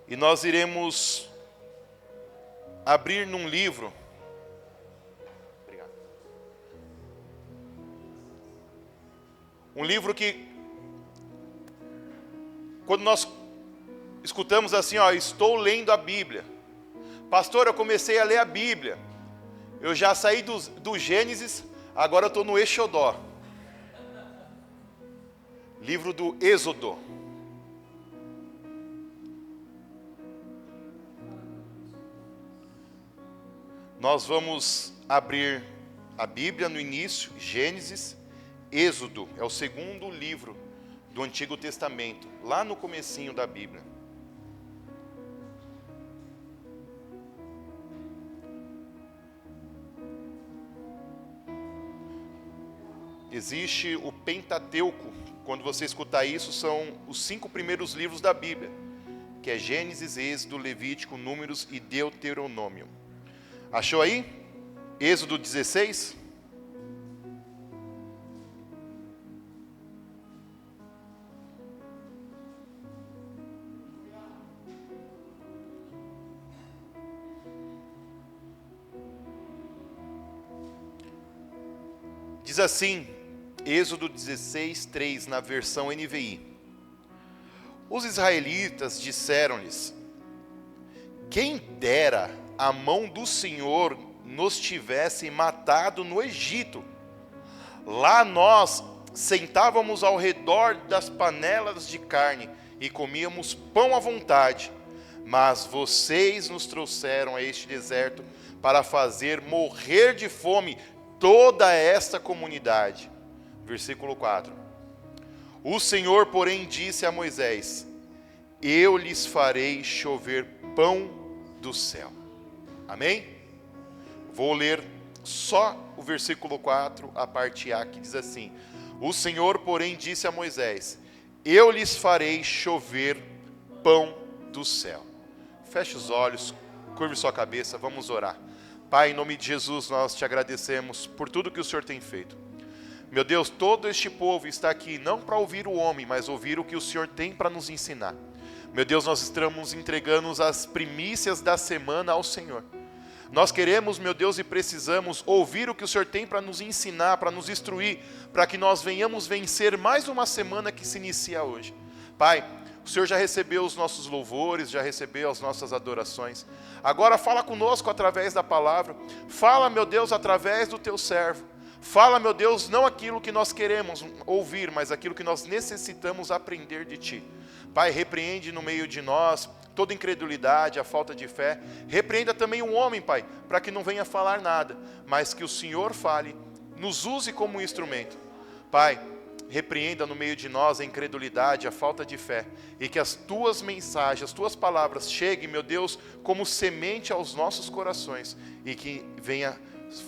E nós iremos abrir num livro. Obrigado. Um livro que, quando nós escutamos assim, estou lendo a Bíblia. Pastor, eu comecei a ler a Bíblia. Eu já saí do Gênesis, agora eu estou no Exodó. Livro do Êxodo. Nós vamos abrir a Bíblia no início, Gênesis, Êxodo, é o segundo livro do Antigo Testamento, lá no comecinho da Bíblia. Existe o Pentateuco, quando você escutar isso, são os 5 primeiros livros da Bíblia, que é Gênesis, Êxodo, Levítico, Números e Deuteronômio. Achou aí? Êxodo 16. Diz assim, Êxodo 16, 3, na versão NVI. Os israelitas disseram-lhes: quem dera a mão do Senhor nos tivesse matado no Egito. Lá nós sentávamos ao redor das panelas de carne e comíamos pão à vontade. Mas vocês nos trouxeram a este deserto para fazer morrer de fome toda esta comunidade. Versículo 4. O Senhor, porém, disse a Moisés: eu lhes farei chover pão do céu. Amém? Vou ler só o versículo 4, a parte A, que diz assim: o Senhor, porém, disse a Moisés: eu lhes farei chover pão do céu. Feche os olhos, curve sua cabeça, vamos orar. Pai, em nome de Jesus, nós te agradecemos por tudo que o Senhor tem feito. Meu Deus, todo este povo está aqui não para ouvir o homem, mas ouvir o que o Senhor tem para nos ensinar. Meu Deus, nós estamos entregando as primícias da semana ao Senhor. Nós queremos, meu Deus, e precisamos ouvir o que o Senhor tem para nos ensinar, para nos instruir, para que nós venhamos vencer mais uma semana que se inicia hoje. Pai, o Senhor já recebeu os nossos louvores, já recebeu as nossas adorações. Agora fala conosco através da palavra. Fala, meu Deus, através do teu servo. Fala, meu Deus, não aquilo que nós queremos ouvir, mas aquilo que nós necessitamos aprender de Ti. Pai, repreende no meio de nós toda incredulidade, a falta de fé. Repreenda também o homem, Pai, para que não venha falar nada, mas que o Senhor fale, nos use como instrumento. Pai, repreenda no meio de nós a incredulidade, a falta de fé, e que as Tuas mensagens, as Tuas palavras cheguem, meu Deus, como semente aos nossos corações, e que venha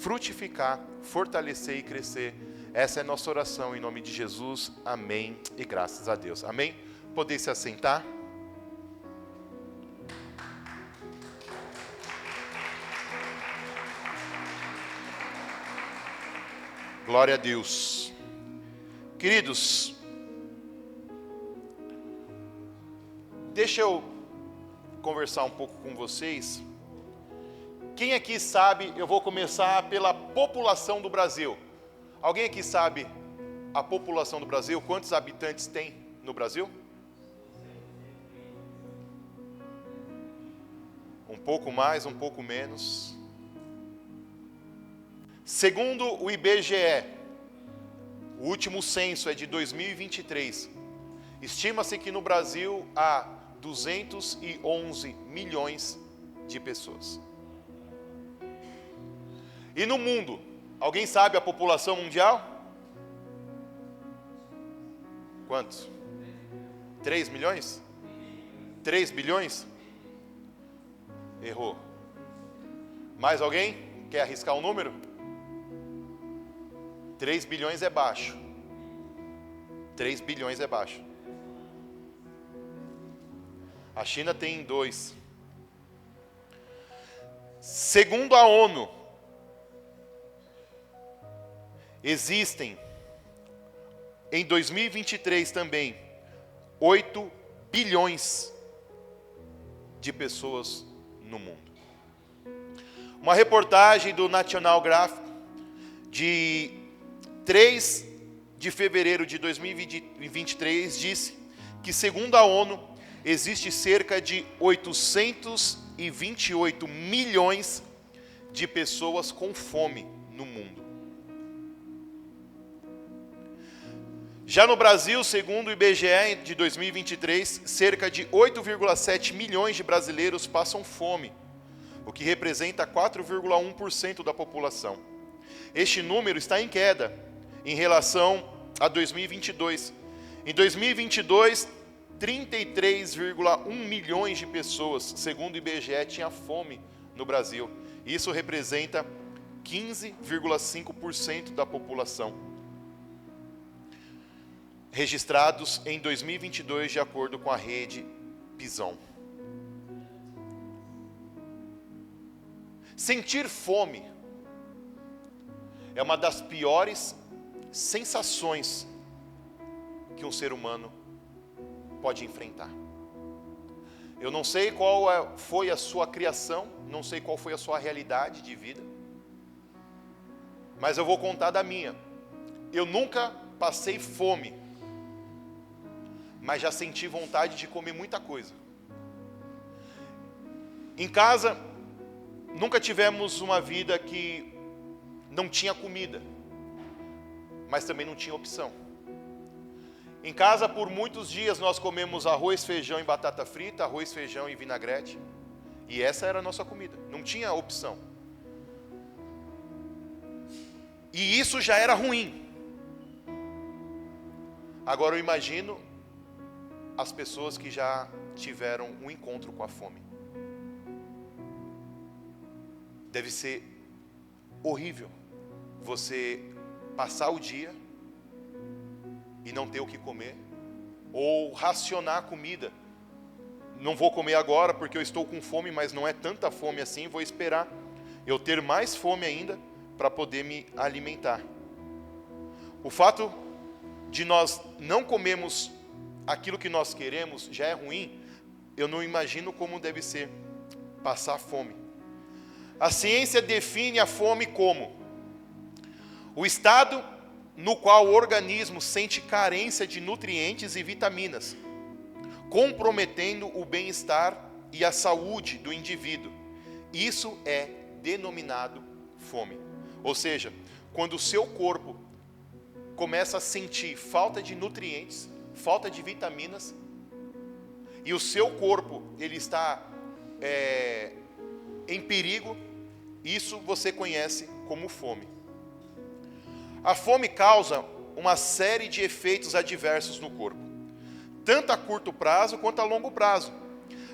frutificar, fortalecer e crescer. Essa é a nossa oração, em nome de Jesus, amém, e graças a Deus, amém? Poder se assentar. Glória a Deus. Queridos, deixa eu conversar um pouco com vocês. Quem aqui sabe, eu vou começar pela população do Brasil. Alguém aqui sabe a população do Brasil? Quantos habitantes tem no Brasil? Um pouco mais, um pouco menos. Segundo o IBGE, o último censo é de 2023. Estima-se que no Brasil há 211 milhões de pessoas. E no mundo, alguém sabe a população mundial? Quantos? 3 milhões? 3 bilhões? Errou. Mais alguém? Quer arriscar um número? 3 bilhões é baixo. 3 bilhões é baixo. A China tem 2. Segundo a ONU, existem, em 2023 também, 8 bilhões de pessoas no mundo. Uma reportagem do National Geographic de 3 de fevereiro de 2023 disse que, segundo a ONU, existe cerca de 828 milhões de pessoas com fome no mundo. Já no Brasil, segundo o IBGE de 2023, cerca de 8,7 milhões de brasileiros passam fome, o que representa 4,1% da população. Este número está em queda em relação a 2022. Em 2022, 33,1 milhões de pessoas, segundo o IBGE, tinha fome no Brasil. Isso representa 15,5% da população, registrados em 2022, de acordo com a rede Pisão. Sentir fome é uma das piores sensações que um ser humano pode enfrentar. Eu não sei qual foi a sua criação, não sei qual foi a sua realidade de vida, mas eu vou contar da minha. Eu nunca passei fome, mas já senti vontade de comer muita coisa. Em casa, nunca tivemos uma vida que não tinha comida, mas também não tinha opção. Em casa, por muitos dias, nós comemos arroz, feijão e batata frita, arroz, feijão e vinagrete. E essa era a nossa comida, não tinha opção. E isso já era ruim. Agora eu imagino as pessoas que já tiveram um encontro com a fome. Deve ser horrível você passar o dia e não ter o que comer, ou racionar a comida. Não vou comer agora porque eu estou com fome, mas não é tanta fome assim, vou esperar eu ter mais fome ainda para poder me alimentar. O fato de nós não comermos aquilo que nós queremos já é ruim, eu não imagino como deve ser passar fome. A ciência define a fome como o estado no qual o organismo sente carência de nutrientes e vitaminas, comprometendo o bem-estar e a saúde do indivíduo. Isso é denominado fome. Ou seja, quando o seu corpo começa a sentir falta de nutrientes, falta de vitaminas, e o seu corpo ele está em perigo, isso você conhece como fome. A fome causa uma série de efeitos adversos no corpo, tanto a curto prazo quanto a longo prazo.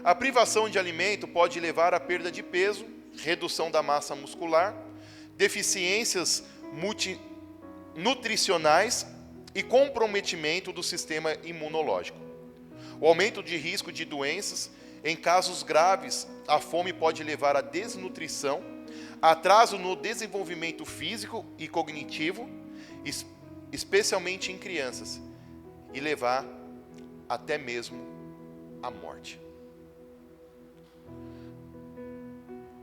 A privação de alimento pode levar à perda de peso, redução da massa muscular, deficiências nutricionais e comprometimento do sistema imunológico. O aumento de risco de doenças, em casos graves, a fome pode levar à desnutrição, atraso no desenvolvimento físico e cognitivo, especialmente em crianças, e levar até mesmo à morte.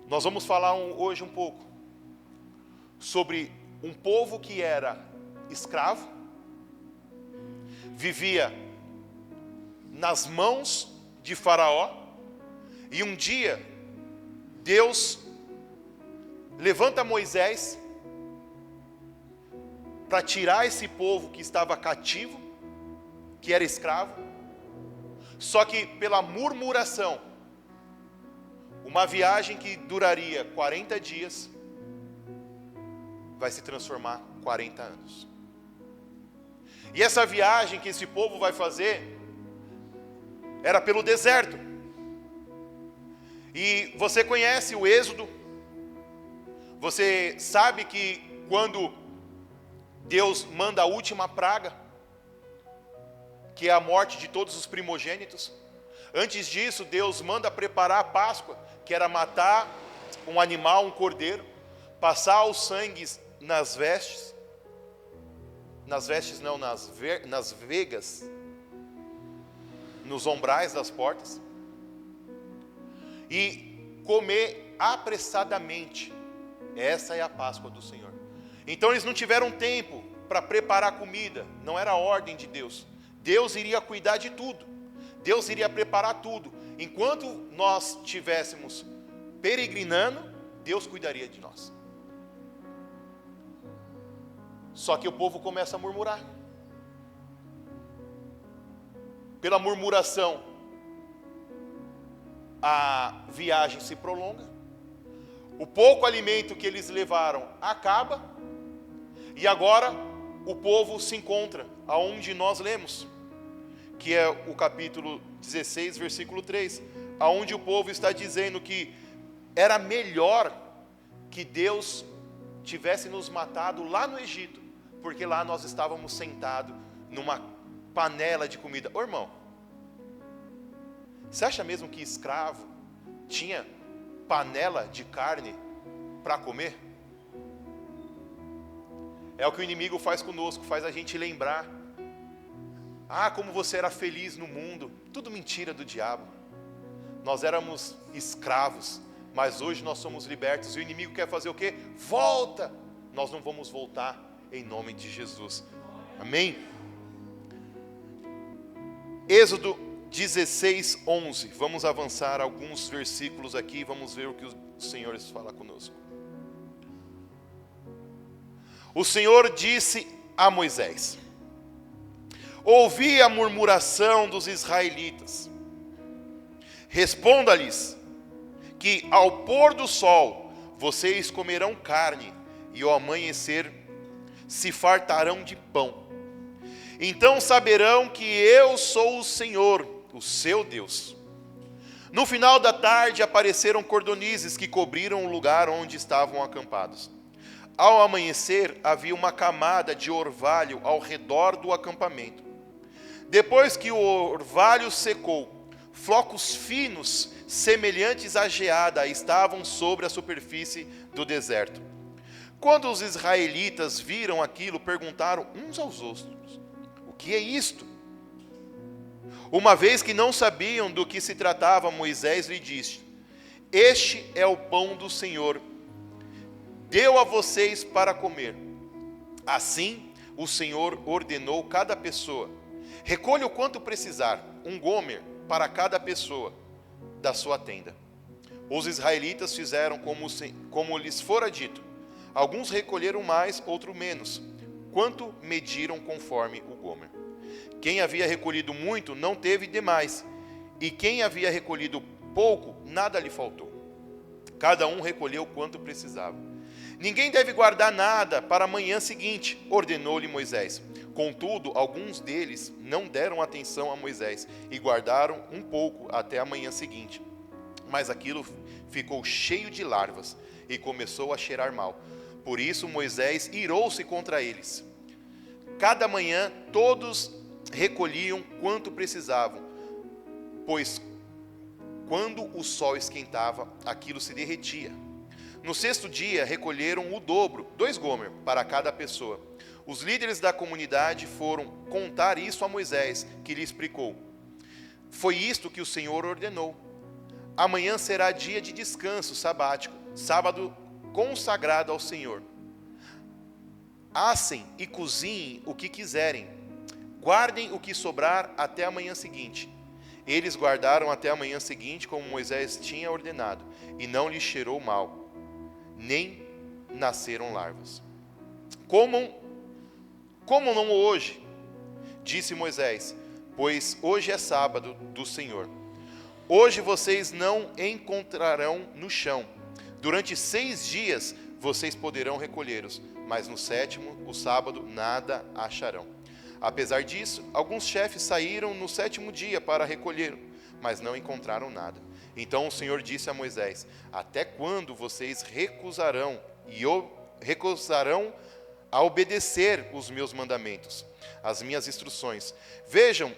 Nós vamos falar hoje um pouco sobre um povo que era escravo, vivia nas mãos de Faraó, e um dia Deus levanta Moisés para tirar esse povo que estava cativo, que era escravo, só que pela murmuração, uma viagem que duraria 40 dias, vai se transformar em 40 anos. E essa viagem que esse povo vai fazer, era pelo deserto. E você conhece o Êxodo, você sabe que quando Deus manda a última praga, que é a morte de todos os primogênitos, antes disso Deus manda preparar a Páscoa, que era matar um animal, um cordeiro, passar o sangue nas vestes não, nas vegas, nos ombrais das portas. e comer apressadamente. Essa é a Páscoa do Senhor. Então eles não tiveram tempo para preparar comida, não era a ordem de Deus. Deus iria cuidar de tudo, Deus iria preparar tudo. Enquanto nós estivéssemos peregrinando, Deus cuidaria de nós. Só que o povo começa a murmurar. Pela murmuração, a viagem se prolonga. O pouco alimento que eles levaram acaba. E agora o povo se encontra aonde nós lemos, que é o capítulo 16, versículo 3, aonde o povo está dizendo que era melhor que Deus tivesse nos matado lá no Egito, porque lá nós estávamos sentados numa panela de comida. Ô irmão, você acha mesmo que escravo tinha panela de carne para comer? É o que o inimigo faz conosco, faz a gente lembrar. Ah, como você era feliz no mundo. Tudo mentira do diabo. Nós éramos escravos, mas hoje nós somos libertos. E o inimigo quer fazer o quê? Volta! Nós não vamos voltar em nome de Jesus. Amém? Êxodo 16, 11. Vamos avançar alguns versículos aqui. Vamos ver o que o Senhor fala conosco. O Senhor disse a Moisés: ouvi a murmuração dos israelitas. Responda-lhes que ao pôr do sol vocês comerão carne e ao amanhecer se fartarão de pão. Então saberão que eu sou o Senhor, o seu Deus. No final da tarde apareceram cordonizes que cobriram o lugar onde estavam acampados. Ao amanhecer havia uma camada de orvalho ao redor do acampamento. Depois que o orvalho secou, flocos finos, semelhantes à geada, estavam sobre a superfície do deserto. Quando os israelitas viram aquilo, perguntaram uns aos outros: o que é isto? Uma vez que não sabiam do que se tratava, Moisés lhe disse: este é o pão do Senhor, deu a vocês para comer. Assim, o Senhor ordenou cada pessoa: recolha o quanto precisar, um gomer para cada pessoa da sua tenda. Os israelitas fizeram como lhes fora dito. Alguns recolheram mais, outros menos, quanto mediram conforme o gomer. Quem havia recolhido muito não teve demais, e quem havia recolhido pouco, nada lhe faltou. Cada um recolheu quanto precisava. Ninguém deve guardar nada para a manhã seguinte, ordenou-lhe Moisés. Contudo, alguns deles não deram atenção a Moisés e guardaram um pouco até a manhã seguinte. Mas aquilo ficou cheio de larvas e começou a cheirar mal. Por isso Moisés irou-se contra eles. Cada manhã todos recolhiam quanto precisavam, pois quando o sol esquentava, aquilo se derretia. No sexto dia recolheram o dobro, 2 gomer para cada pessoa. Os líderes da comunidade foram contar isso a Moisés, que lhe explicou: foi isto que o Senhor ordenou. Amanhã será dia de descanso sabático, sábado consagrado ao Senhor. Assem e cozinhem o que quiserem. Guardem o que sobrar até a manhã seguinte. Eles guardaram até a manhã seguinte, como Moisés tinha ordenado, e não lhes cheirou mal, nem nasceram larvas. Comam não hoje, disse Moisés, pois hoje é sábado do Senhor. Hoje vocês não encontrarão no chão. Durante 6 dias vocês poderão recolhê-los, mas no 7º, o sábado, nada acharão. Apesar disso, alguns chefes saíram no 7º dia para recolher, mas não encontraram nada. Então o Senhor disse a Moisés: até quando vocês recusarão a obedecer os meus mandamentos, as minhas instruções? Vejam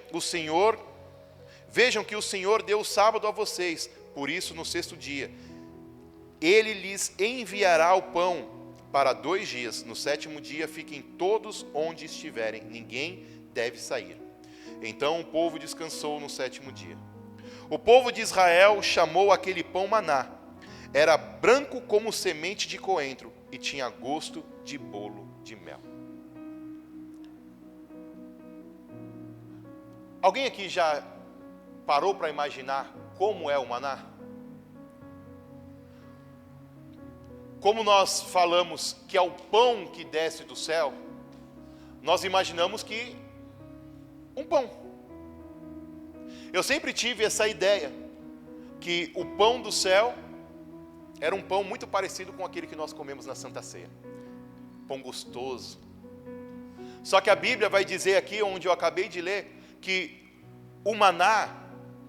que o Senhor deu o sábado a vocês, por isso no 6º dia Ele lhes enviará o pão para 2 dias. No 7º dia fiquem todos onde estiverem, ninguém deve sair. Então o povo descansou no 7º dia. O povo de Israel chamou aquele pão maná. Era branco como semente de coentro e tinha gosto de bolo de mel. Alguém aqui já parou para imaginar como é o maná? Como nós falamos que é o pão que desce do céu, nós imaginamos que um pão. Eu sempre tive essa ideia, que o pão do céu era um pão muito parecido com aquele que nós comemos na Santa Ceia. Pão gostoso. Só que a Bíblia vai dizer aqui, onde eu acabei de ler, que o maná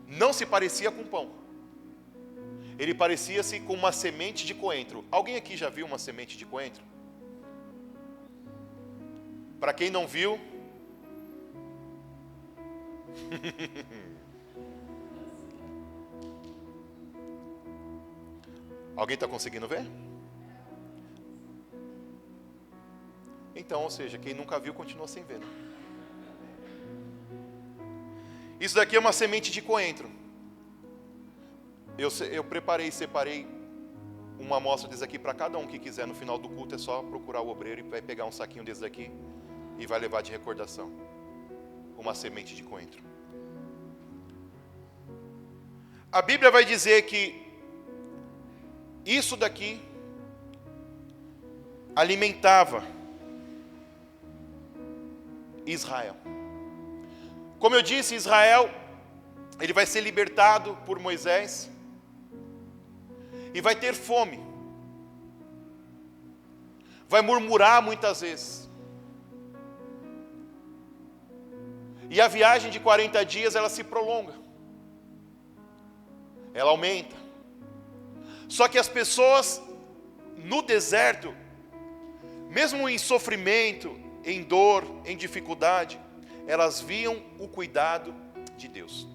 não se parecia com pão. Ele parecia-se com uma semente de coentro. Alguém aqui já viu uma semente de coentro? Para quem não viu... Alguém está conseguindo ver? Então, ou seja, quem nunca viu continua sem ver, né? Isso daqui é uma semente de coentro. Eu separei uma amostra desse aqui para cada um que quiser. No final do culto é só procurar o obreiro e vai pegar um saquinho desse daqui e vai levar de recordação. Uma semente de coentro. A Bíblia vai dizer que isso daqui alimentava Israel. Como eu disse, Israel, ele vai ser libertado por Moisés e vai ter fome. Vai murmurar muitas vezes. E a viagem de 40 dias, ela se prolonga. Ela aumenta. Só que as pessoas no deserto, mesmo em sofrimento, em dor, em dificuldade, elas viam o cuidado de Deus.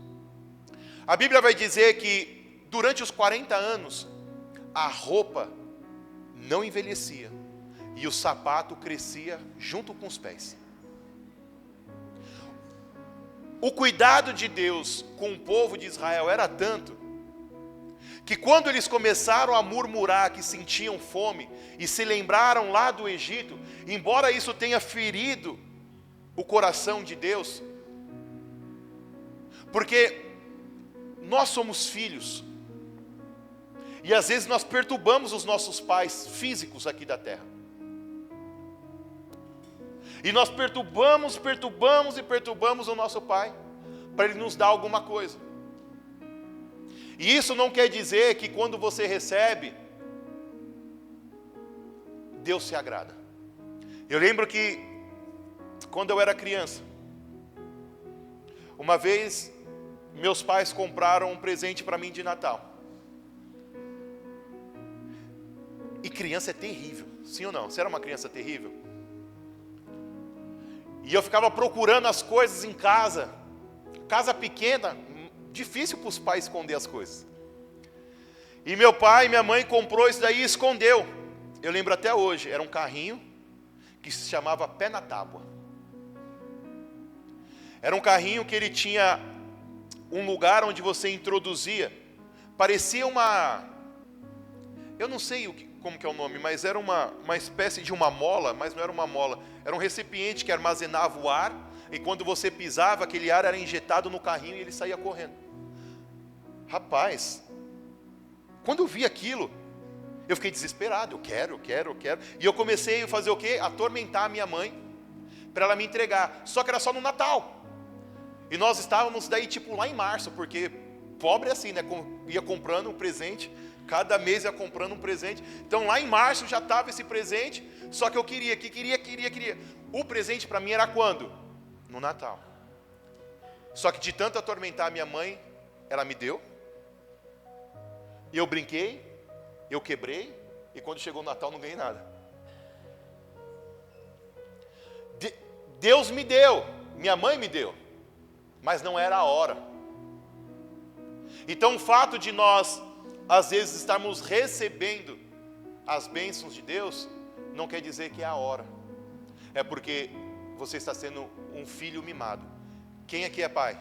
A Bíblia vai dizer que durante os 40 anos, a roupa não envelhecia e o sapato crescia junto com os pés. O cuidado de Deus com o povo de Israel era tanto, que quando eles começaram a murmurar que sentiam fome, e se lembraram lá do Egito, embora isso tenha ferido o coração de Deus, porque nós somos filhos, e às vezes nós perturbamos os nossos pais físicos aqui da terra, e nós perturbamos o nosso pai, para ele nos dar alguma coisa. E isso não quer dizer que quando você recebe, Deus se agrada. Eu lembro que, quando eu era criança, uma vez, meus pais compraram um presente para mim de Natal. E criança é terrível, sim ou não? Você era uma criança terrível? E eu ficava procurando as coisas em casa. Casa pequena, difícil para os pais esconder as coisas. E meu pai e minha mãe comprou isso daí e escondeu. Eu lembro até hoje, era um carrinho que se chamava Pé na Tábua. Era um carrinho que ele tinha um lugar onde você introduzia. Parecia uma... Eu não sei como que é o nome, mas era uma espécie de uma mola, mas não era uma mola. Era um recipiente que armazenava o ar, e quando você pisava, aquele ar era injetado no carrinho e ele saía correndo. Rapaz, quando eu vi aquilo, eu fiquei desesperado. Eu quero. E eu comecei a fazer o quê? Atormentar a minha mãe, para ela me entregar. Só que era só no Natal. E nós estávamos daí tipo lá em março, porque pobre é assim, né? Ia comprando um presente, cada mês ia comprando um presente. Então lá em março já estava esse presente, só que eu queria. O presente para mim era quando? No Natal. Só que de tanto atormentar a minha mãe, ela me deu. E eu brinquei, eu quebrei, e quando chegou o Natal não ganhei nada. Deus me deu, minha mãe me deu, mas não era a hora. Então o fato de nós, às vezes, estarmos recebendo as bênçãos de Deus, não quer dizer que é a hora. É porque você está sendo um filho mimado. Quem aqui é pai?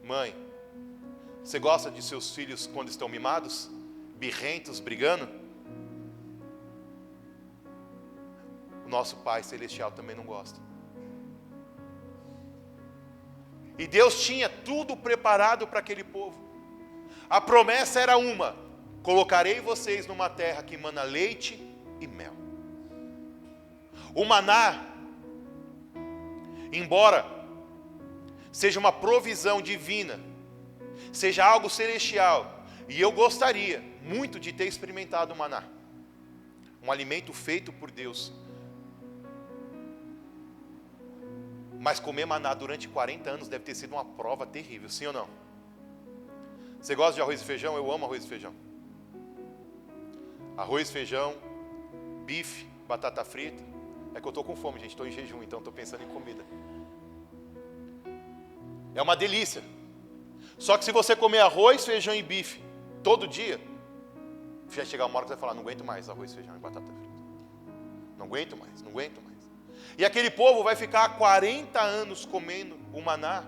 Mãe? Você gosta de seus filhos quando estão mimados? Birrentos, brigando? O nosso Pai Celestial também não gosta. E Deus tinha tudo preparado para aquele povo. A promessa era uma: colocarei vocês numa terra que mana leite e mel. O maná, embora seja uma provisão divina, seja algo celestial, e eu gostaria muito de ter experimentado o maná, um alimento feito por Deus. Mas comer maná durante 40 anos deve ter sido uma prova terrível, sim ou não? Você gosta de arroz e feijão? Eu amo arroz e feijão. Arroz, feijão, bife, batata frita. É que eu estou com fome, gente, estou em jejum, então estou pensando em comida. É uma delícia. Só que se você comer arroz, feijão e bife todo dia, vai chegar uma hora que você vai falar: não aguento mais arroz, feijão e batata frita. Não aguento mais, não aguento mais. E aquele povo vai ficar 40 anos comendo o maná.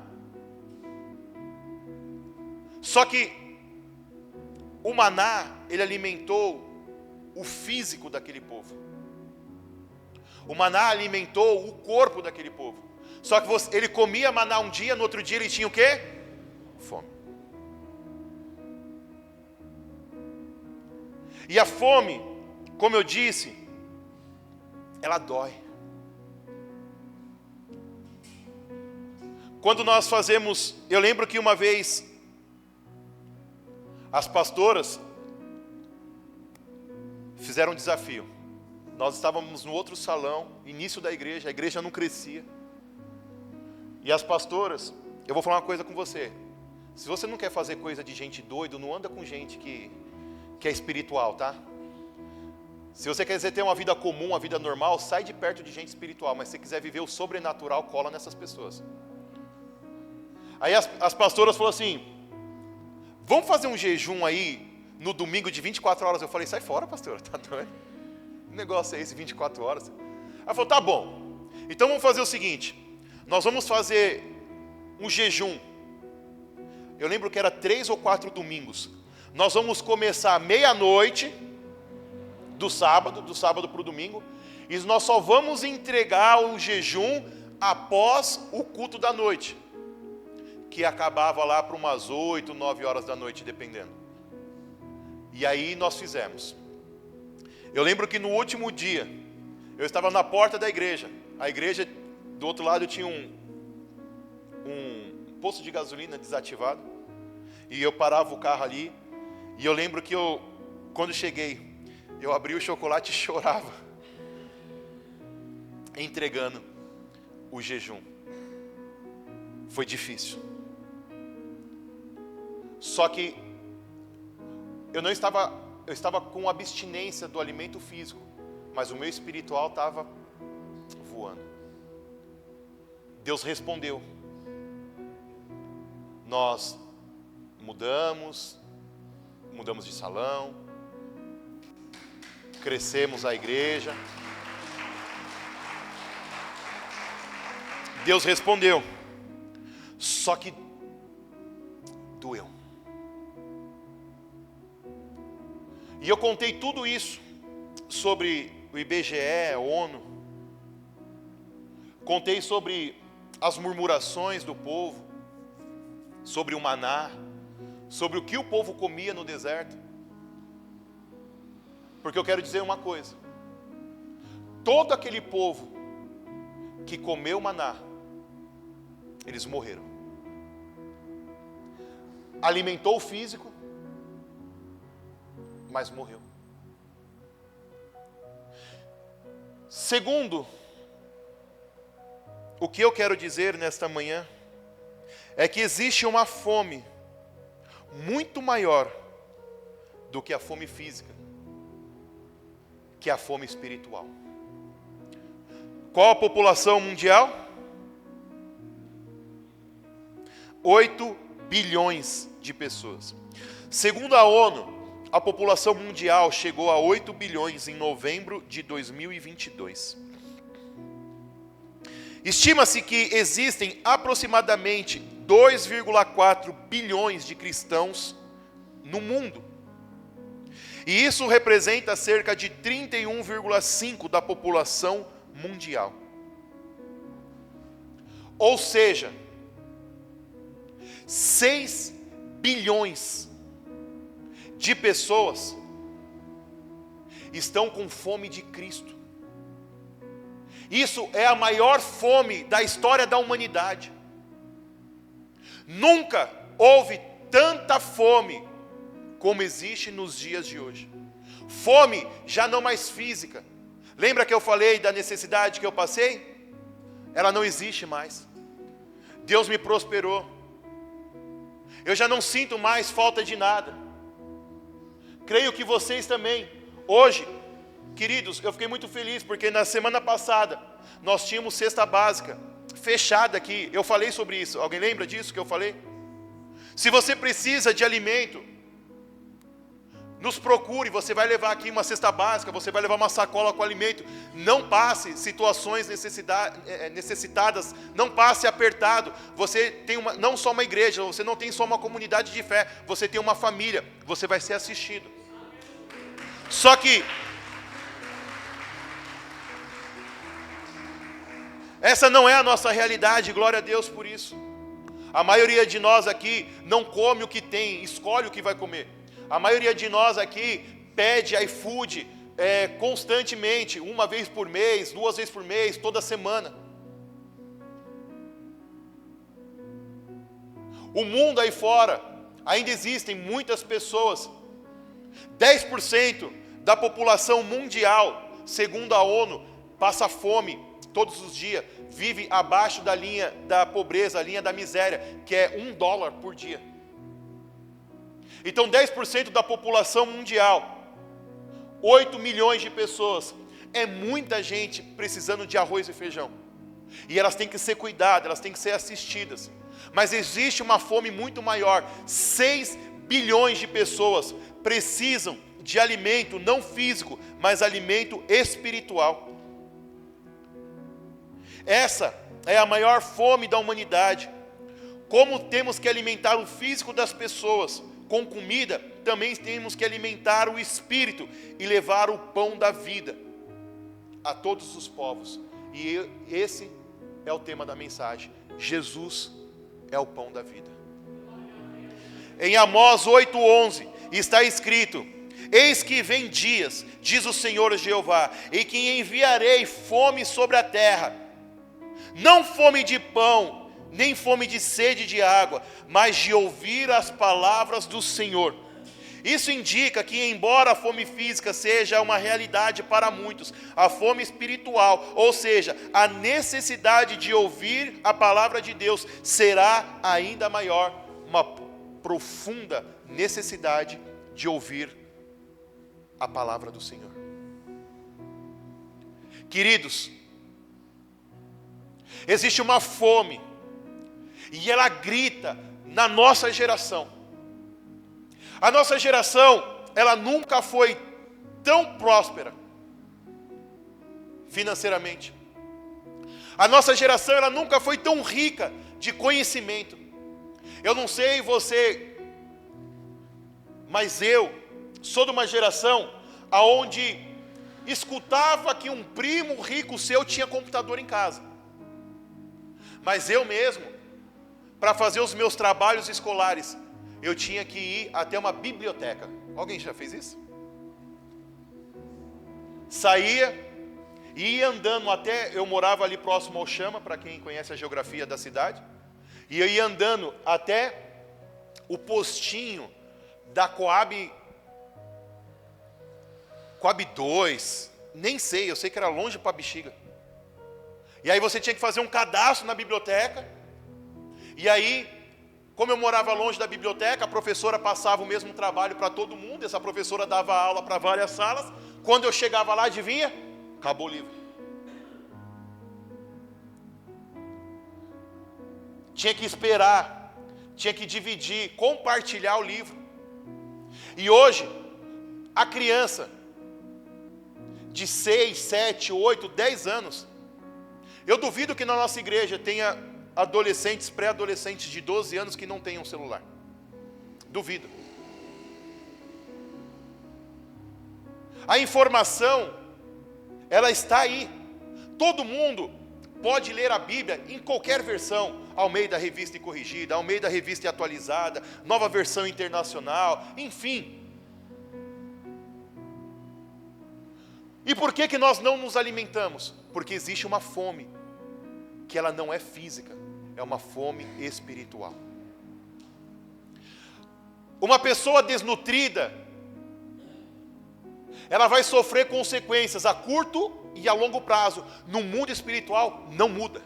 Só que o maná, ele alimentou o físico daquele povo. O maná alimentou o corpo daquele povo. Só que ele comia maná um dia, no outro dia ele tinha o quê? Fome. E a fome, como eu disse, ela dói. Quando nós fazemos, eu lembro que uma vez as pastoras fizeram um desafio. Nós estávamos no outro salão, início da igreja, a igreja não crescia. E as pastoras, eu vou falar uma coisa com você. Se você não quer fazer coisa de gente doido, não anda com gente que é espiritual, tá? Se você quer ter uma vida comum, uma vida normal, sai de perto de gente espiritual. Mas se você quiser viver o sobrenatural, cola nessas pessoas. Aí as pastoras falaram assim: vamos fazer um jejum aí no domingo de 24 horas. Eu falei: sai fora, pastora, tá doido? Que negócio é esse, 24 horas? Ela falou: tá bom, então vamos fazer o seguinte, nós vamos fazer um jejum. Eu lembro que era 3 ou 4 domingos. Nós vamos começar meia-noite do sábado para o domingo, e nós só vamos entregar o jejum após o culto da noite, que acabava lá para umas 8, 9 horas da noite, dependendo. E aí nós fizemos. Eu lembro que no último dia, eu estava na porta da igreja. A igreja, do outro lado, tinha um posto de gasolina desativado. E eu parava o carro ali. E eu lembro que quando cheguei, eu abri o chocolate e chorava, entregando o jejum. Foi difícil. Só que eu estava com abstinência do alimento físico, mas o meu espiritual estava voando. Deus respondeu. Nós mudamos de salão, crescemos a igreja. Deus respondeu. Só que doeu. E eu contei tudo isso sobre o IBGE, a ONU. Contei sobre as murmurações do povo, sobre o maná, sobre o que o povo comia no deserto. Porque eu quero dizer uma coisa: todo aquele povo que comeu maná, eles morreram. Alimentou o físico, mas morreu. Segundo, o que eu quero dizer nesta manhã é que existe uma fome muito maior do que a fome física, que é a fome espiritual. Qual a população mundial? 8 bilhões de pessoas. Segundo a ONU, a população mundial chegou a 8 bilhões em novembro de 2022. Estima-se que existem aproximadamente 2,4 bilhões de cristãos no mundo. E isso representa cerca de 31,5% da população mundial. Ou seja, 6 bilhões de pessoas estão com fome de Cristo. Isso é a maior fome da história da humanidade. Nunca houve tanta fome como existe nos dias de hoje. Fome já não mais física. Lembra que eu falei da necessidade que eu passei? Ela não existe mais. Deus me prosperou. Eu já não sinto mais falta de nada. Creio que vocês também. Hoje, queridos, eu fiquei muito feliz porque na semana passada nós tínhamos cesta básica fechada aqui. Eu falei sobre isso. Alguém lembra disso que eu falei? Se você precisa de alimento, nos procure. Você vai levar aqui uma cesta básica, você vai levar uma sacola com alimento. Não passe situações necessitadas, não passe apertado. Você tem não só uma igreja, você não tem só uma comunidade de fé, você tem uma família, você vai ser assistido. Só que essa não é a nossa realidade, glória a Deus por isso. A maioria de nós aqui não come o que tem, escolhe o que vai comer. A maioria de nós aqui pede iFood constantemente, uma vez por mês, 2 vezes por mês, toda semana. O mundo aí fora, ainda existem muitas pessoas, 10% da população mundial, segundo a ONU, passa fome todos os dias, vive abaixo da linha da pobreza, a linha da miséria, que é $1 por dia. Então 10% da população mundial, 8 milhões de pessoas, é muita gente precisando de arroz e feijão. E elas têm que ser cuidadas, elas têm que ser assistidas. Mas existe uma fome muito maior, 6 bilhões de pessoas precisam de alimento não físico, mas alimento espiritual. Essa é a maior fome da humanidade. Como temos que alimentar o físico das pessoas com comida, também temos que alimentar o espírito e levar o pão da vida a todos os povos. E esse é o tema da mensagem. Jesus é o pão da vida. Em Amós 8:11 está escrito: eis que vem dias, diz o Senhor Jeová, em que enviarei fome sobre a terra, não fome de pão, nem fome de sede de água, mas de ouvir as palavras do Senhor. Isso indica que, embora a fome física seja uma realidade para muitos, a fome espiritual, ou seja, a necessidade de ouvir a palavra de Deus, será ainda maior, uma profunda necessidade de ouvir a palavra do Senhor. Queridos, existe uma fome, e ela grita na nossa geração. A nossa geração, ela nunca foi tão próspera financeiramente. A nossa geração, ela nunca foi tão rica de conhecimento. Eu não sei você, mas eu sou de uma geração aonde escutava que um primo rico seu tinha computador em casa. Mas eu mesmo, para fazer os meus trabalhos escolares, eu tinha que ir até uma biblioteca. Alguém já fez isso? Saía e ia andando até... Eu morava ali próximo ao Chama, para quem conhece a geografia da cidade. E eu ia andando até o postinho da Coab 2, nem sei, eu sei que era longe para Bexiga. E aí você tinha que fazer um cadastro na biblioteca. E aí, como eu morava longe da biblioteca, a professora passava o mesmo trabalho para todo mundo. Essa professora dava aula para várias salas. Quando eu chegava lá, adivinha? Acabou o livro. Tinha que esperar, tinha que dividir, compartilhar o livro. E hoje, a criança de 6, 7, 8, 10 anos, eu duvido que na nossa igreja tenha adolescentes, pré-adolescentes de 12 anos que não têm um celular. Duvido. A informação, ela está aí. Todo mundo pode ler a Bíblia em qualquer versão. Almeida Revista e Corrigida, Almeida Revista e Atualizada, Nova Versão Internacional, enfim. E por que nós não nos alimentamos? Porque existe uma fome, que ela não é física, é uma fome espiritual. Uma pessoa desnutrida, ela vai sofrer consequências a curto e a longo prazo. No mundo espiritual não muda.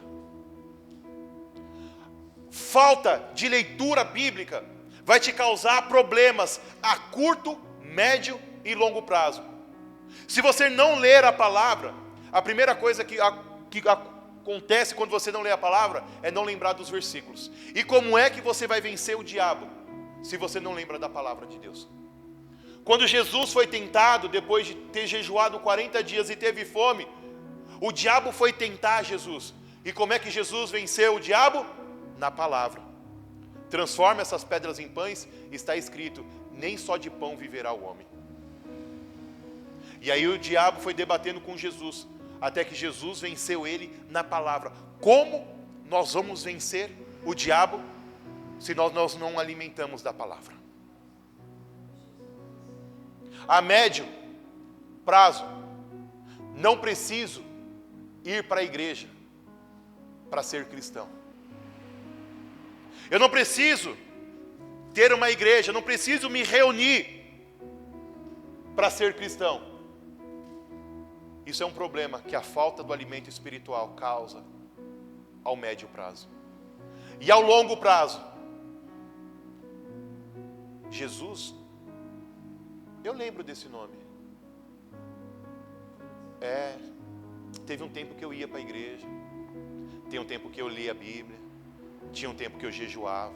Falta de leitura bíblica vai te causar problemas a curto, médio e longo prazo. Se você não ler a palavra, a primeira coisa que acontece quando você não lê a palavra é não lembrar dos versículos. E como é que você vai vencer o diabo se você não lembra da palavra de Deus? Quando Jesus foi tentado, depois de ter jejuado 40 dias e teve fome, o diabo foi tentar Jesus. E como é que Jesus venceu o diabo? Na palavra. Transforma essas pedras em pães, está escrito, nem só de pão viverá o homem. E aí o diabo foi debatendo com Jesus, até que Jesus venceu ele na palavra. Como nós vamos vencer o diabo se nós não alimentamos da palavra? A médio prazo, não preciso ir para a igreja para ser cristão. Eu não preciso ter uma igreja, eu não preciso me reunir para ser cristão. Isso é um problema que a falta do alimento espiritual causa ao médio prazo. E ao longo prazo, Jesus, eu lembro desse nome. Teve um tempo que eu ia para a igreja, tem um tempo que eu lia a Bíblia, tinha um tempo que eu jejuava.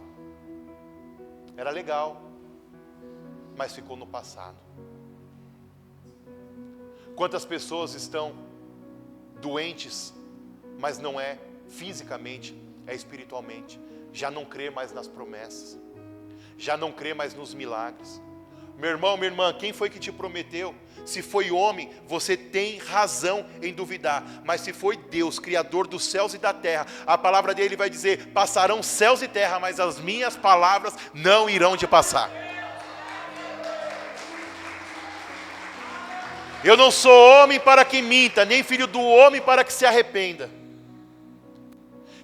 Era legal, mas ficou no passado. Quantas pessoas estão doentes, mas não é fisicamente, é espiritualmente. Já não crê mais nas promessas, já não crê mais nos milagres. Meu irmão, minha irmã, quem foi que te prometeu? Se foi homem, você tem razão em duvidar. Mas se foi Deus, Criador dos céus e da terra, a palavra dele vai dizer, passarão céus e terra, mas as minhas palavras não irão de passar. Eu não sou homem para que minta, nem filho do homem para que se arrependa.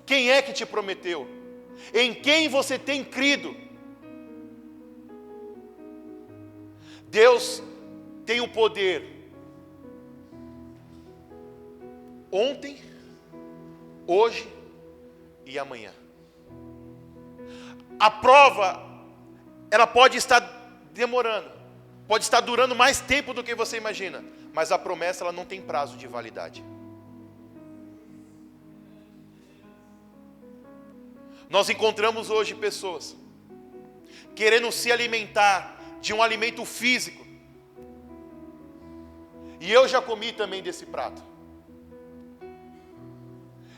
Quem é que te prometeu? Em quem você tem crido? Deus tem o poder ontem, hoje e amanhã. A prova, ela pode estar demorando, pode estar durando mais tempo do que você imagina, mas a promessa ela não tem prazo de validade. Nós encontramos hoje pessoas querendo se alimentar de um alimento físico. E eu já comi também desse prato.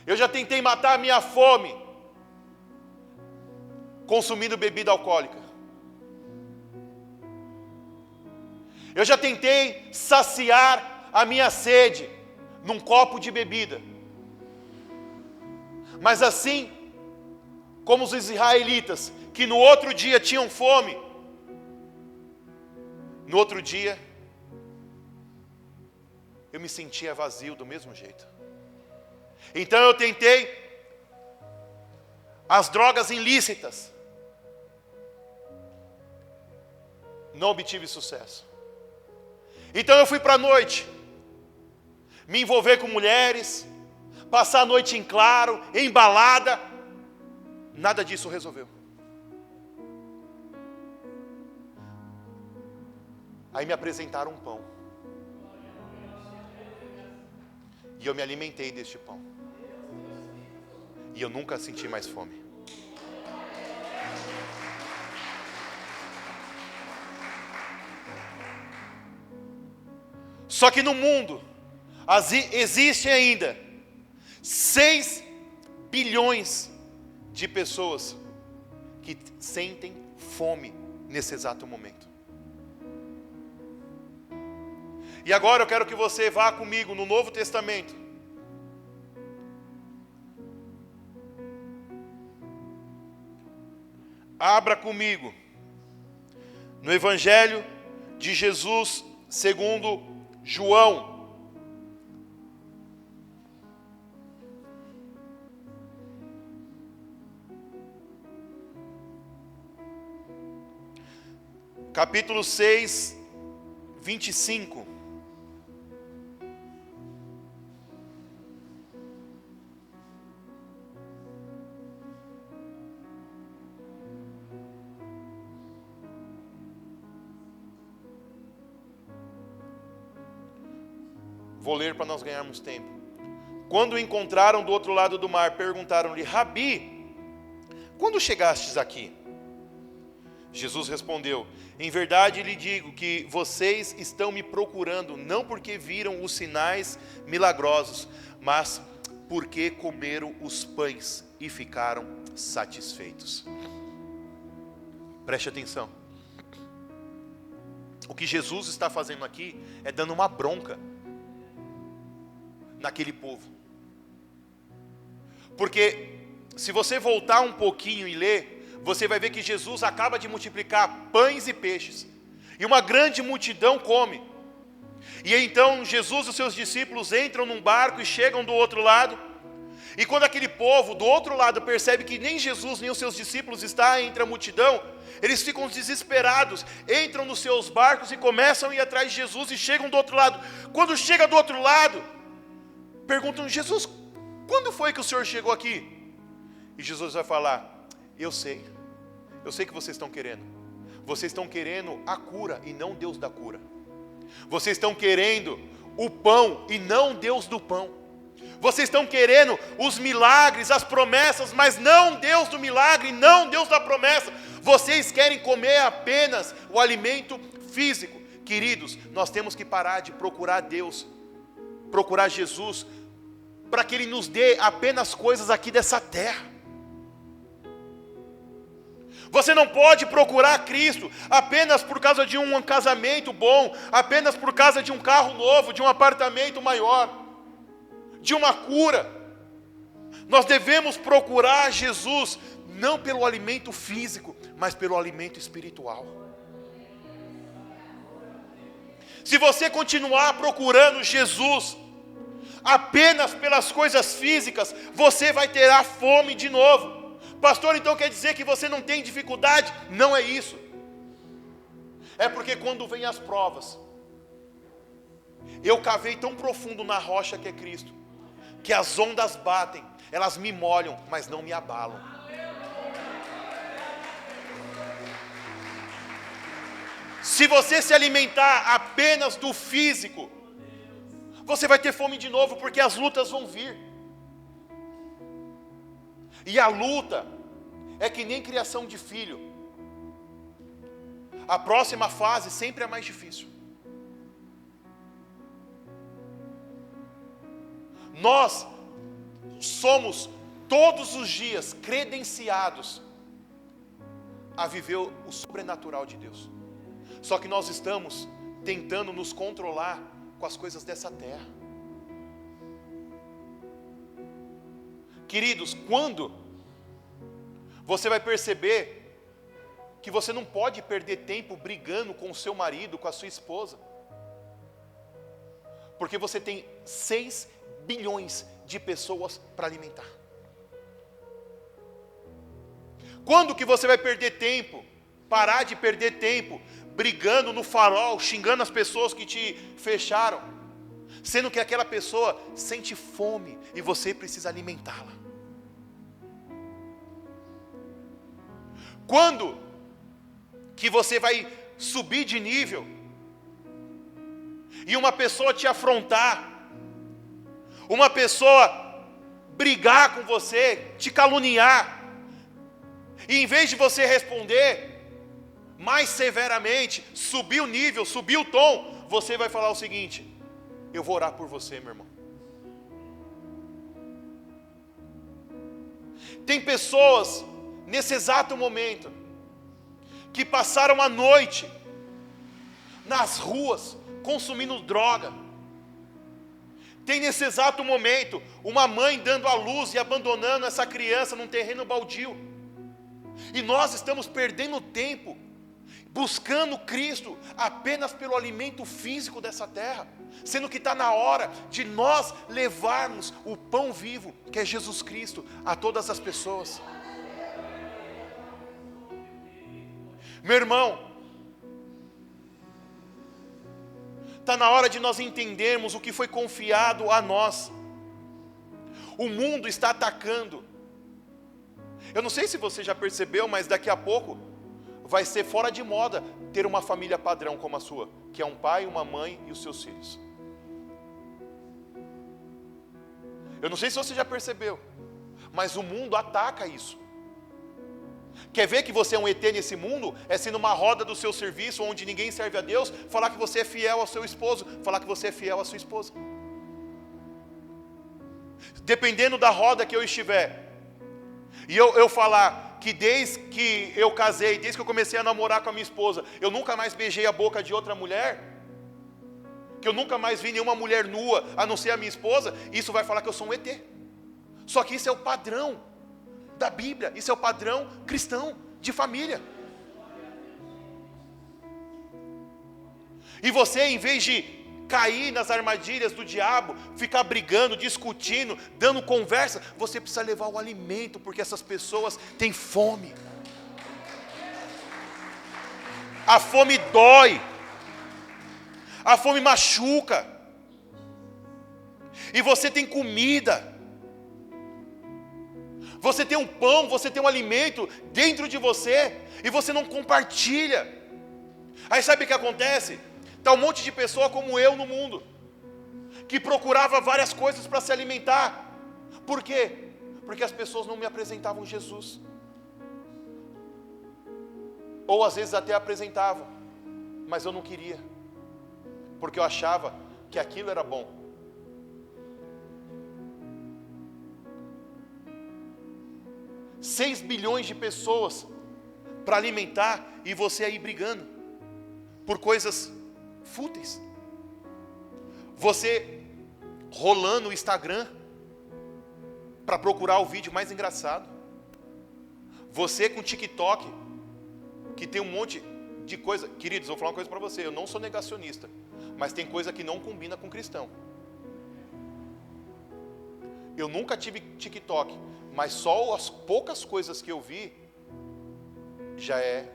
Eu já tentei matar a minha fome consumindo bebida alcoólica. Eu já tentei saciar a minha sede num copo de bebida. Mas assim como os israelitas, que no outro dia tinham fome, no outro dia, eu me sentia vazio do mesmo jeito. Então eu tentei as drogas ilícitas. Não obtive sucesso. Então eu fui para a noite, me envolver com mulheres, passar a noite em claro, em balada. Nada disso resolveu. Aí me apresentaram um pão. E eu me alimentei deste pão. E eu nunca senti mais fome. Só que no mundo existe ainda 6 bilhões de pessoas que sentem fome nesse exato momento. E agora eu quero que você vá comigo no Novo Testamento. Abra comigo no Evangelho de Jesus segundo João. Capítulo 6, 25. Vou ler para nós ganharmos tempo. Quando o encontraram do outro lado do mar, perguntaram-lhe: Rabi, quando chegastes aqui? Jesus respondeu: em verdade lhe digo que vocês estão me procurando, não porque viram os sinais milagrosos, mas porque comeram os pães e ficaram satisfeitos. Preste atenção. O que Jesus está fazendo aqui é dando uma bronca naquele povo. Porque se você voltar um pouquinho e ler, você vai ver que Jesus acaba de multiplicar pães e peixes, e uma grande multidão come. E então Jesus e os seus discípulos entram num barco e chegam do outro lado. E quando aquele povo do outro lado percebe que nem Jesus nem os seus discípulos estão entre a multidão, eles ficam desesperados, entram nos seus barcos e começam a ir atrás de Jesus e chegam do outro lado. Quando chega do outro lado, perguntam: Jesus, quando foi que o Senhor chegou aqui? E Jesus vai falar: eu sei que vocês estão querendo. Vocês estão querendo a cura e não Deus da cura. Vocês estão querendo o pão e não Deus do pão. Vocês estão querendo os milagres, as promessas, mas não Deus do milagre, não Deus da promessa. Vocês querem comer apenas o alimento físico. Queridos, nós temos que parar de procurar Deus, procurar Jesus, para que Ele nos dê apenas coisas aqui dessa terra. Você não pode procurar Cristo apenas por causa de um casamento bom, apenas por causa de um carro novo, de um apartamento maior, de uma cura. Nós devemos procurar Jesus não pelo alimento físico, mas pelo alimento espiritual. Se você continuar procurando Jesus apenas pelas coisas físicas, você vai ter a fome de novo. Pastor, então quer dizer que você não tem dificuldade? Não é isso. É porque quando vem as provas, eu cavei tão profundo na rocha que é Cristo, que as ondas batem, elas me molham, mas não me abalam. Se você se alimentar apenas do físico, você vai ter fome de novo, porque as lutas vão vir. E a luta é que nem criação de filho. A próxima fase sempre é mais difícil. Nós somos todos os dias credenciados a viver o sobrenatural de Deus. Só que nós estamos tentando nos controlar com as coisas dessa terra. Queridos, quando você vai perceber que você não pode perder tempo brigando com o seu marido, com a sua esposa, porque você tem 6 bilhões de pessoas para alimentar. Quando que você vai perder tempo, parar de perder tempo brigando no farol, xingando as pessoas que te fecharam, sendo que aquela pessoa sente fome e você precisa alimentá-la? Quando que você vai subir de nível e uma pessoa te afrontar, uma pessoa brigar com você, te caluniar, e em vez de você responder mais severamente, subir o nível, subir o tom, você vai falar o seguinte: eu vou orar por você, meu irmão. Tem pessoas, nesse exato momento, que passaram a noite nas ruas, consumindo droga. Tem nesse exato momento, uma mãe dando à luz e abandonando essa criança num terreno baldio. E nós estamos perdendo tempo, buscando Cristo apenas pelo alimento físico dessa terra, sendo que está na hora de nós levarmos o pão vivo, que é Jesus Cristo, a todas as pessoas. Meu irmão, está na hora de nós entendermos o que foi confiado a nós. O mundo está atacando. Eu não sei se você já percebeu, mas daqui a pouco vai ser fora de moda ter uma família padrão como a sua, que é um pai, uma mãe e os seus filhos. Eu não sei se você já percebeu, mas o mundo ataca isso. Quer ver que você é um ET nesse mundo? É se numa roda do seu serviço, onde ninguém serve a Deus, falar que você é fiel ao seu esposo, falar que você é fiel à sua esposa. Dependendo da roda que eu estiver, e eu falar que desde que eu casei, desde que eu comecei a namorar com a minha esposa, eu nunca mais beijei a boca de outra mulher, que eu nunca mais vi nenhuma mulher nua, a não ser a minha esposa, isso vai falar que eu sou um ET. Só que isso é o padrão da Bíblia, isso é o padrão cristão, de família. E você, em vez de cair nas armadilhas do diabo, ficar brigando, discutindo, dando conversa, você precisa levar o alimento, porque essas pessoas têm fome. A fome dói, a fome machuca, e você tem comida, você tem um pão, você tem um alimento dentro de você, e você não compartilha. Aí sabe o que acontece? Está um monte de pessoa como eu no mundo, que procurava várias coisas para se alimentar. Por quê? Porque as pessoas não me apresentavam Jesus. Ou às vezes até apresentavam, mas eu não queria, porque eu achava que aquilo era bom. « 6 bilhões de pessoas para alimentar, e você aí brigando por coisas fúteis. Você rolando o Instagram para procurar o vídeo mais engraçado. Você com TikTok, que tem um monte de coisa. Queridos, vou falar uma coisa para você, eu não sou negacionista, mas tem coisa que não combina com cristão. Eu nunca tive TikTok, mas só as poucas coisas que eu vi já é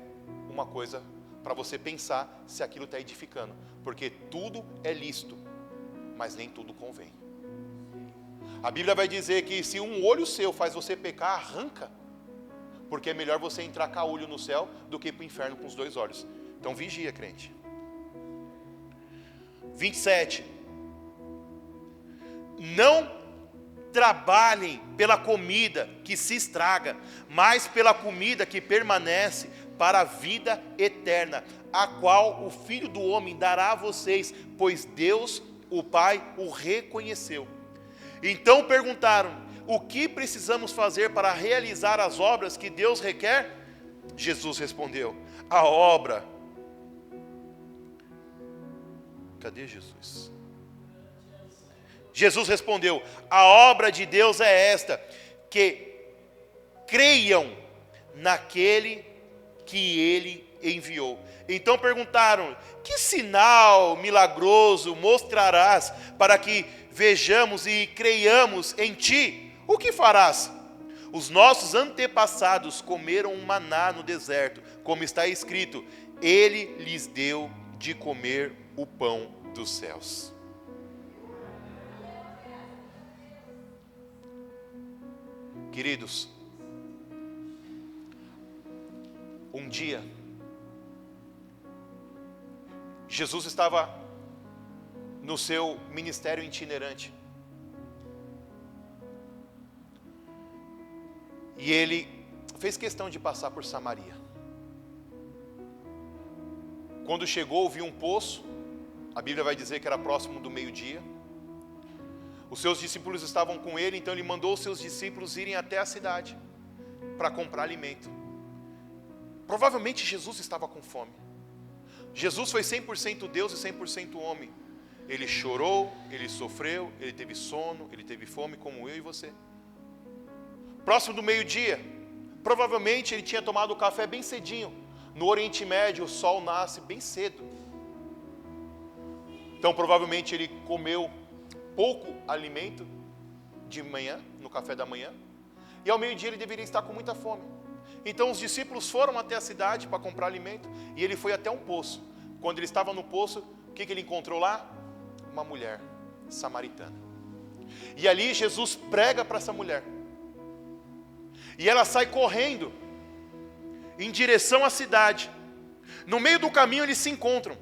uma coisa para você pensar se aquilo está edificando, porque tudo é lícito, mas nem tudo convém. A Bíblia vai dizer que se um olho seu faz você pecar, arranca, porque é melhor você entrar caolho no céu do que ir para o inferno com os 2 olhos. Então vigia, crente. 27. Não trabalhem pela comida que se estraga, mas pela comida que permanece para a vida eterna, a qual o Filho do Homem dará a vocês, pois Deus, o Pai, o reconheceu. Então perguntaram: o que precisamos fazer para realizar as obras que Deus requer? Jesus respondeu: a obra. Cadê Jesus? Jesus respondeu: a obra de Deus é esta, que creiam naquele que Ele enviou. Então perguntaram: que sinal milagroso mostrarás para que vejamos e creiamos em Ti? O que farás? Os nossos antepassados comeram um maná no deserto, como está escrito: Ele lhes deu de comer o pão dos céus. Queridos, um dia, Jesus estava no seu ministério itinerante, e ele fez questão de passar por Samaria. Quando chegou, viu um poço, a Bíblia vai dizer que era próximo do meio-dia. Os seus discípulos estavam com ele, então ele mandou os seus discípulos irem até a cidade. para comprar alimento. Provavelmente Jesus estava com fome. Jesus foi 100% Deus e 100% homem. Ele chorou, ele sofreu, ele teve sono, ele teve fome como eu e você. Próximo do meio-dia, provavelmente ele tinha tomado o café bem cedinho. No Oriente Médio o sol nasce bem cedo. Então provavelmente ele comeu pouco alimento de manhã, no café da manhã. E ao meio-dia ele deveria estar com muita fome. Então os discípulos foram até a cidade para comprar alimento. E ele foi até um poço. Quando ele estava no poço, o que ele encontrou lá? Uma mulher samaritana. E ali Jesus prega para essa mulher. E ela sai correndo em direção à cidade. No meio do caminho eles se encontram,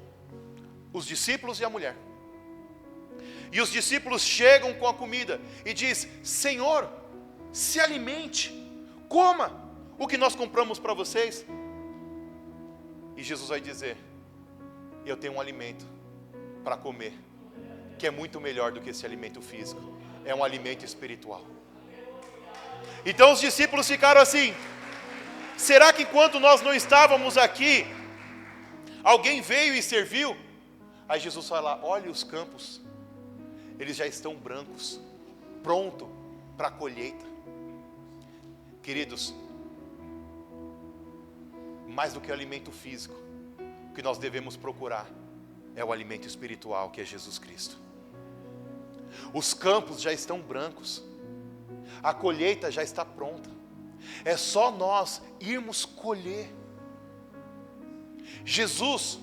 os discípulos e a mulher. E os discípulos chegam com a comida e diz: Senhor, se alimente, coma o que nós compramos para vocês. E Jesus vai dizer: eu tenho um alimento para comer, que é muito melhor do que esse alimento físico. É um alimento espiritual. Então os discípulos ficaram assim: será que enquanto nós não estávamos aqui, alguém veio e serviu? Aí Jesus fala: olhe os campos, eles já estão brancos, pronto para a colheita. Queridos, mais do que o alimento físico, o que nós devemos procurar é o alimento espiritual, que é Jesus Cristo. Os campos já estão brancos, a colheita já está pronta, é só nós irmos colher. Jesus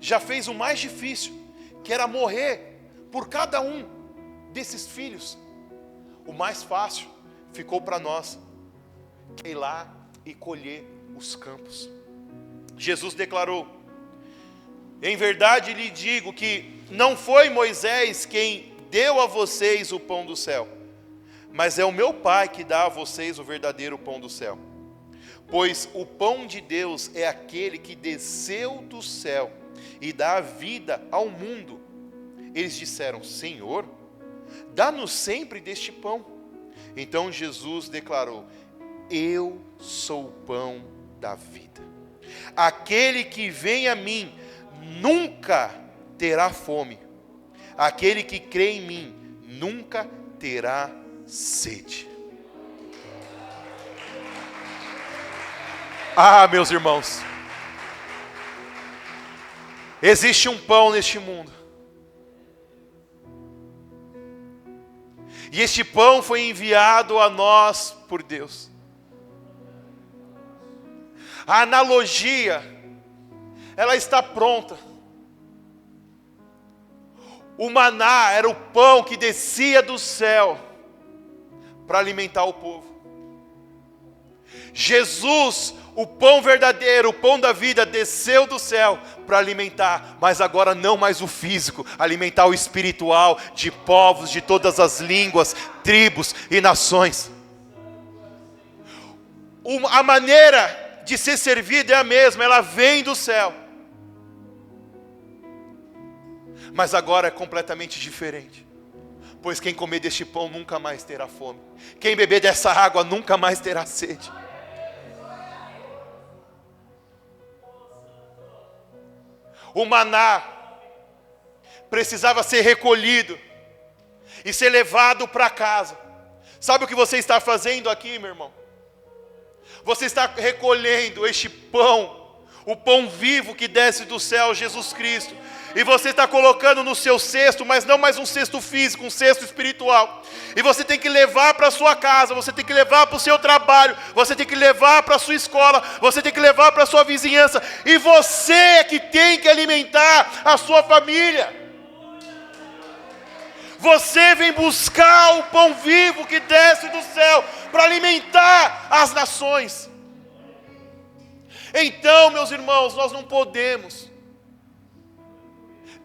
já fez o mais difícil, que era morrer por cada um desses filhos. O mais fácil ficou para nós, que é ir lá e colher os campos. Jesus declarou: em verdade lhe digo que não foi Moisés quem deu a vocês o pão do céu, mas é o meu Pai que dá a vocês o verdadeiro pão do céu. Pois o pão de Deus é aquele que desceu do céu e dá a vida ao mundo. Eles disseram: Senhor, dá-nos sempre deste pão. Então Jesus declarou: eu sou o pão da vida. Aquele que vem a mim nunca terá fome. Aquele que crê em mim nunca terá sede. Ah, meus irmãos, existe um pão neste mundo. E este pão foi enviado a nós por Deus. A analogia, ela está pronta. O maná era o pão que descia do céu para alimentar o povo. Jesus, o pão verdadeiro, o pão da vida, desceu do céu para alimentar, mas agora não mais o físico, alimentar o espiritual de povos de todas as línguas, tribos e nações. A maneira de ser servido é a mesma, ela vem do céu. Mas agora é completamente diferente. Pois quem comer deste pão nunca mais terá fome. Quem beber dessa água nunca mais terá sede. O maná precisava ser recolhido e ser levado para casa. Sabe o que você está fazendo aqui, meu irmão? Você está recolhendo este pão, o pão vivo que desce do céu, Jesus Cristo. E você está colocando no seu cesto, mas não mais um cesto físico, um cesto espiritual. E você tem que levar para a sua casa, você tem que levar para o seu trabalho, você tem que levar para a sua escola, você tem que levar para a sua vizinhança. E você é que tem que alimentar a sua família. Você vem buscar o pão vivo que desce do céu para alimentar as nações. Então, meus irmãos, nós não podemos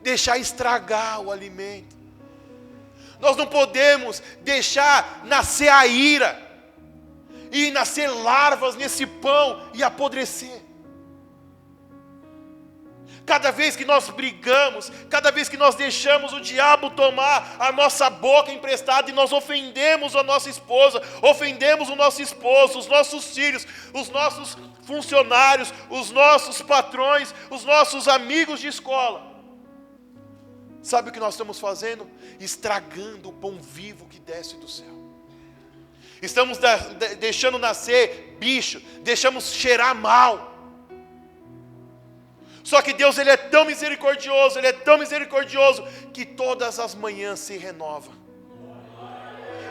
deixar estragar o alimento. Nós não podemos deixar nascer a ira e nascer larvas nesse pão e apodrecer. cada vez que nós brigamos, cada vez que nós deixamos o diabo tomar a nossa boca emprestada e nós ofendemos a nossa esposa, ofendemos o nosso esposo, os nossos filhos, os nossos funcionários, os nossos patrões, os nossos amigos de escola. Sabe o que nós estamos fazendo? Estragando o pão vivo que desce do céu. Estamos deixando nascer bicho, deixamos cheirar mal. Só que Deus, Ele é tão misericordioso, Ele é tão misericordioso, que todas as manhãs se renova.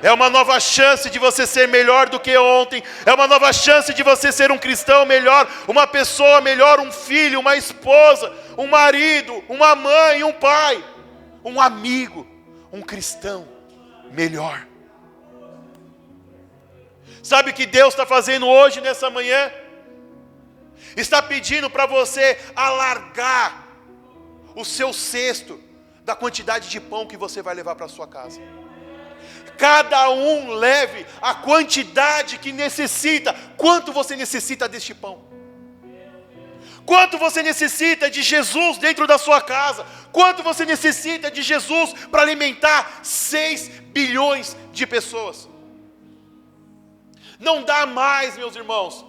É uma nova chance de você ser melhor do que ontem. É uma nova chance de você ser um cristão melhor, uma pessoa melhor, um filho, uma esposa, um marido, uma mãe, um pai, um amigo, um cristão melhor. Sabe o que Deus está fazendo hoje, nessa manhã? Está pedindo para você alargar o seu cesto da quantidade de pão que você vai levar para a sua casa. Cada um leve a quantidade que necessita. Quanto você necessita deste pão? Quanto você necessita de Jesus dentro da sua casa? Quanto você necessita de Jesus para alimentar 6 bilhões de pessoas? Não dá mais, meus irmãos,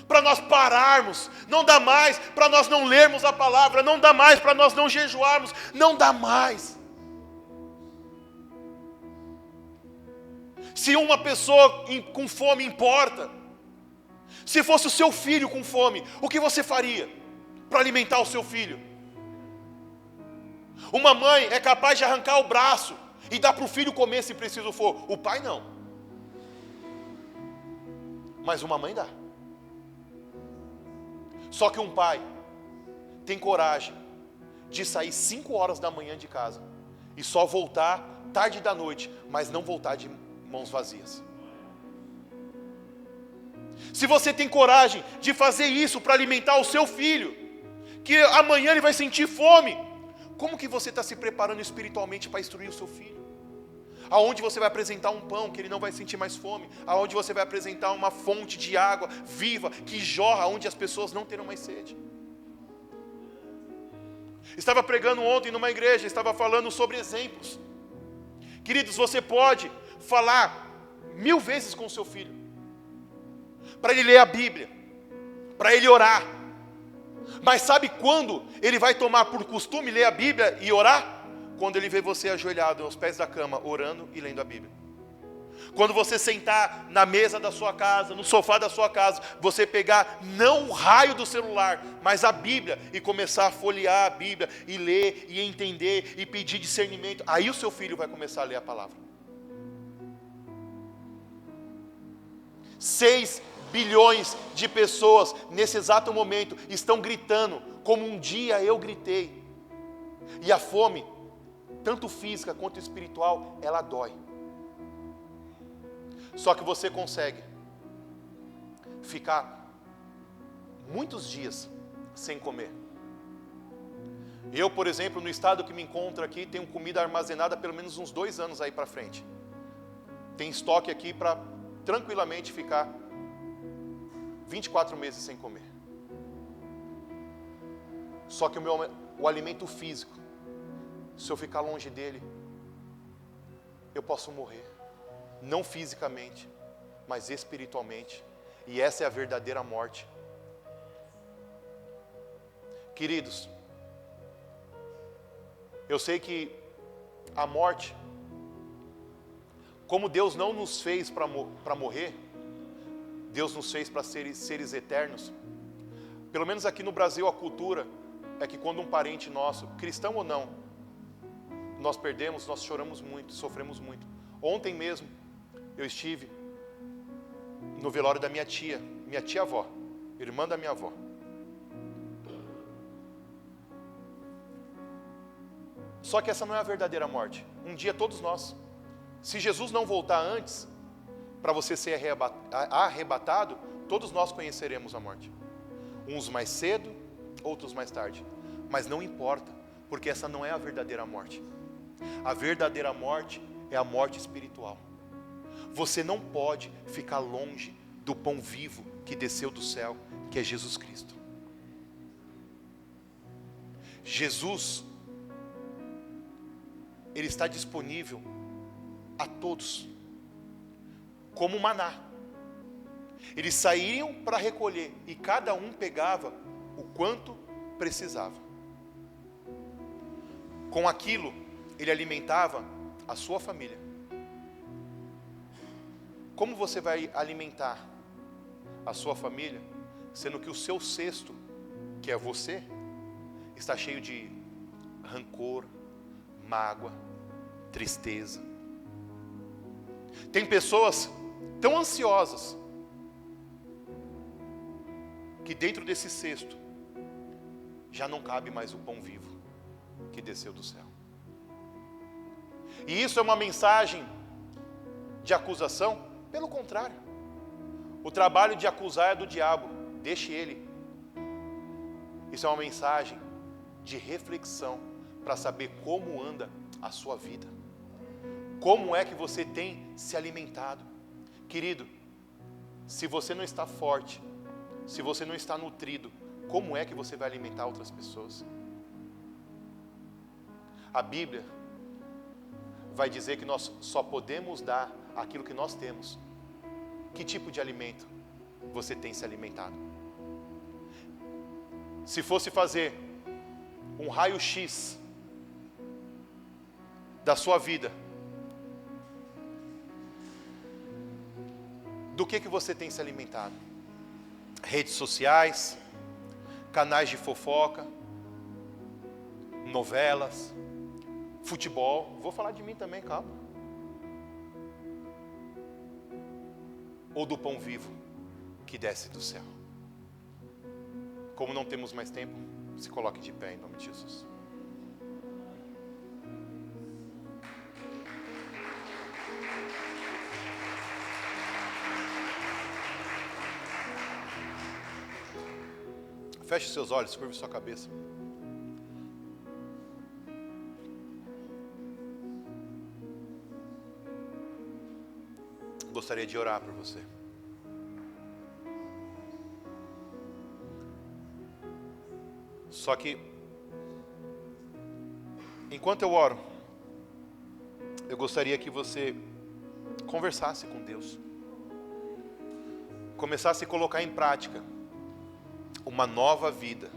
para nós pararmos. Não dá mais para nós não lermos a palavra. Não dá mais para nós não jejuarmos. Não dá mais. Se uma pessoa com fome importa, se fosse o seu filho com fome, o que você faria para alimentar o seu filho? Uma mãe é capaz de arrancar o braço e dar para o filho comer se preciso for. O pai não. Mas uma mãe dá. Só que um pai tem coragem de sair 5 horas da manhã de casa e só voltar tarde da noite, mas não voltar de mãos vazias. Se você tem coragem de fazer isso para alimentar o seu filho, que amanhã ele vai sentir fome, como que você está se preparando espiritualmente para instruir o seu filho? Aonde você vai apresentar um pão que ele não vai sentir mais fome? Aonde você vai apresentar uma fonte de água viva que jorra, onde as pessoas não terão mais sede? Estava pregando ontem numa igreja, estava falando sobre exemplos. Queridos, você pode falar 1000 vezes com o seu filho, para ele ler a Bíblia, para ele orar. Mas sabe quando ele vai tomar por costume ler a Bíblia e orar? Quando ele vê você ajoelhado aos pés da cama, orando e lendo a Bíblia. Quando você sentar na mesa da sua casa, no sofá da sua casa, você pegar não o raio do celular, mas a Bíblia, e começar a folhear a Bíblia, e ler, e entender, e pedir discernimento, aí o seu filho vai começar a ler a palavra. 6 bilhões de pessoas, nesse exato momento, estão gritando, como um dia eu gritei. E a fome, tanto física quanto espiritual, ela dói. Só que você consegue ficar muitos dias sem comer. Eu, por exemplo, no estado que me encontro aqui, tenho comida armazenada pelo menos uns 2 anos aí para frente. Tem estoque aqui para tranquilamente ficar 24 meses sem comer. Só que o alimento físico, se eu ficar longe dele, eu posso morrer. Não fisicamente, mas espiritualmente. E essa é a verdadeira morte. Queridos, eu sei que a morte, como Deus não nos fez para morrer, Deus nos fez para seres eternos. Pelo menos aqui no Brasil a cultura é que quando um parente nosso, cristão ou não, nós perdemos, nós choramos muito, sofremos muito. Ontem mesmo eu estive no velório da minha tia-avó, irmã da minha avó. Só que essa não é a verdadeira morte. Um dia todos nós, se Jesus não voltar antes, para você ser arrebatado, todos nós conheceremos a morte. Uns mais cedo, outros mais tarde. Mas não importa, porque essa não é a verdadeira morte. A verdadeira morte é a morte espiritual. Você não pode ficar longe do pão vivo que desceu do céu, que é Jesus Cristo. Jesus, Ele está disponível a todos, como maná. Eles saíam para recolher e cada um pegava o quanto precisava. Com aquilo, Ele alimentava a sua família. Como você vai alimentar a sua família, sendo que o seu cesto, que é você, está cheio de rancor, mágoa, tristeza? Tem pessoas tão ansiosas que dentro desse cesto já não cabe mais o pão vivo que desceu do céu. E isso é uma mensagem de acusação? Pelo contrário, o trabalho de acusar é do diabo, deixe ele. Isso é uma mensagem de reflexão para saber como anda a sua vida, como é que você tem se alimentado. Querido, se você não está forte, se você não está nutrido, como é que você vai alimentar outras pessoas? A Bíblia vai dizer que nós só podemos dar aquilo que nós temos. Que tipo de alimento você tem se alimentado? Se fosse fazer um raio-x da sua vida, do que você tem se alimentado? Redes sociais, canais de fofoca, novelas, futebol. Vou falar de mim também, calma. Ou do pão vivo que desce do céu? Como não temos mais tempo, se coloque de pé em nome de Jesus. Feche seus olhos, curve sua cabeça. Gostaria de orar por você. Só que, enquanto eu oro, eu gostaria que você conversasse com Deus, começasse a colocar em prática uma nova vida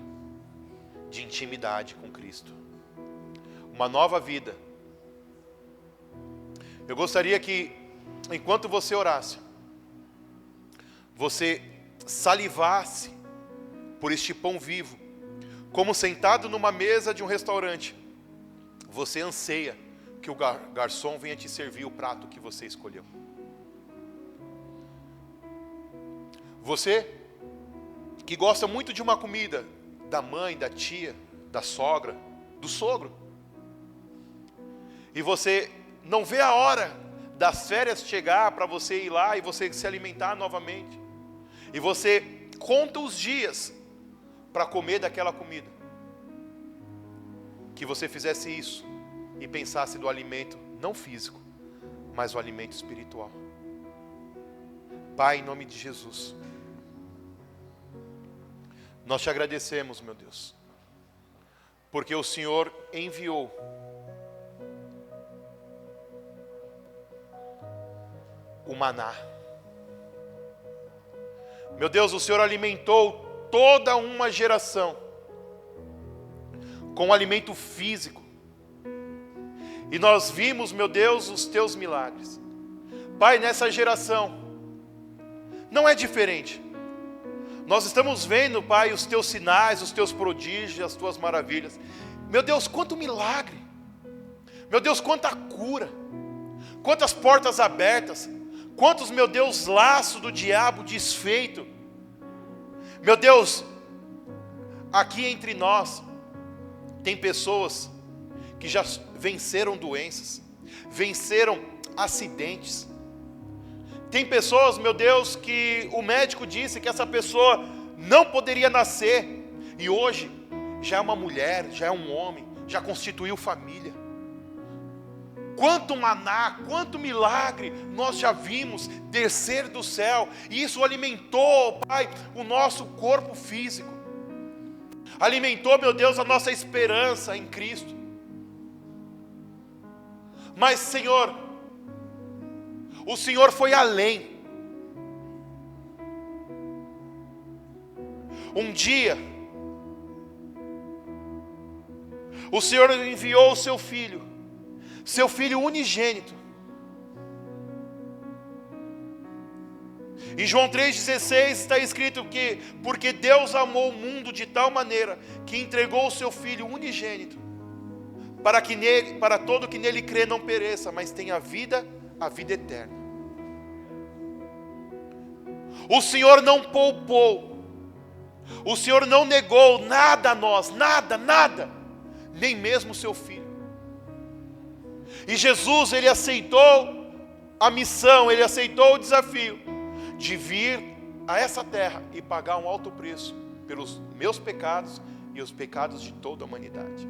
de intimidade com Cristo, uma nova vida. Eu gostaria que, enquanto você orasse, você salivasse por este pão vivo, como sentado numa mesa de um restaurante, você anseia que o garçom venha te servir o prato que você escolheu. Você que gosta muito de uma comida, da mãe, da tia, da sogra, do sogro, e você não vê a hora das férias chegar para você ir lá e você se alimentar novamente, e você conta os dias para comer daquela comida, que você fizesse isso e pensasse do alimento não físico, mas o alimento espiritual. Pai, em nome de Jesus, nós te agradecemos, meu Deus, porque o Senhor enviou o maná. Meu Deus, o Senhor alimentou toda uma geração com alimento físico, e nós vimos, meu Deus, os teus milagres. Pai, nessa geração não é diferente. Nós estamos vendo, Pai, os teus sinais, os teus prodígios, as tuas maravilhas. Meu Deus, quanto milagre! Meu Deus, quanta cura! Quantas portas abertas! Quantos, meu Deus, laços do diabo desfeito! Meu Deus, aqui entre nós tem pessoas que já venceram doenças, venceram acidentes. Tem pessoas, meu Deus, que o médico disse que essa pessoa não poderia nascer, e hoje já é uma mulher, já é um homem, já constituiu família. Quanto maná, quanto milagre nós já vimos descer do céu, e isso alimentou, Pai, o nosso corpo físico. alimentou, meu Deus, a nossa esperança em Cristo. Mas, Senhor, o Senhor foi além. Um dia, o Senhor enviou o seu Filho unigênito. Em João 3,16 está escrito que, porque Deus amou o mundo de tal maneira, que entregou o seu Filho unigênito, para todo que nele crê não pereça, mas tenha a vida eterna. O Senhor não poupou, o Senhor não negou nada a nós, nada, nem mesmo o seu Filho. E Jesus, Ele aceitou a missão, Ele aceitou o desafio de vir a essa terra e pagar um alto preço pelos meus pecados e os pecados de toda a humanidade.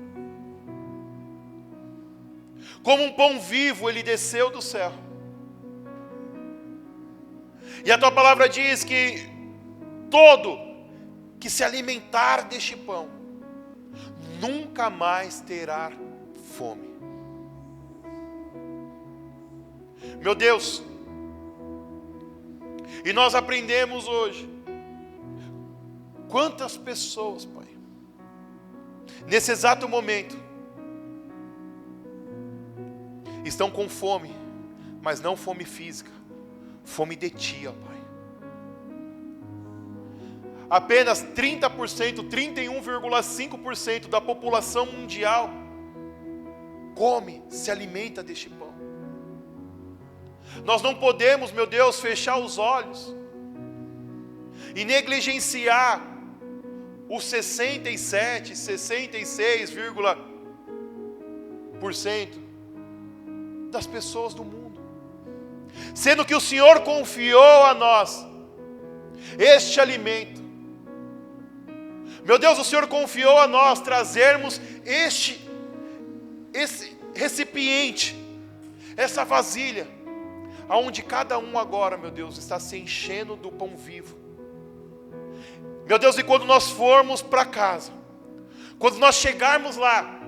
Como um pão vivo, Ele desceu do céu. E a tua palavra diz que todo que se alimentar deste pão nunca mais terá fome. Meu Deus, e nós aprendemos hoje quantas pessoas, Pai, nesse exato momento estão com fome, mas não fome física, fome de Ti, ó Pai. Apenas 30%, 31,5% da população mundial come, se alimenta deste pão. Nós não podemos, meu Deus, fechar os olhos e negligenciar os 67, 66% das pessoas do mundo, sendo que o Senhor confiou a nós este alimento. Meu Deus, o Senhor confiou a nós trazermos esse recipiente, essa vasilha, aonde cada um agora, meu Deus, está se enchendo do pão vivo. Meu Deus, e quando nós formos para casa, quando nós chegarmos lá,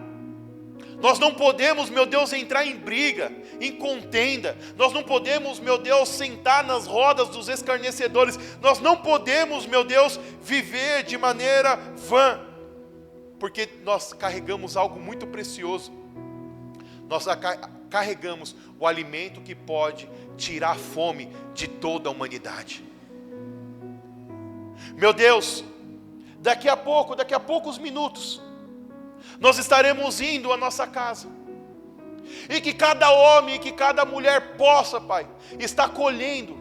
nós não podemos, meu Deus, entrar em briga, em contenda. Nós não podemos, meu Deus, sentar nas rodas dos escarnecedores. Nós não podemos, meu Deus, viver de maneira vã, porque nós carregamos algo muito precioso. Nós carregamos o alimento que pode tirar a fome de toda a humanidade. Meu Deus, daqui a poucos minutos, nós estaremos indo à nossa casa. E que cada homem e que cada mulher possa, Pai, estar colhendo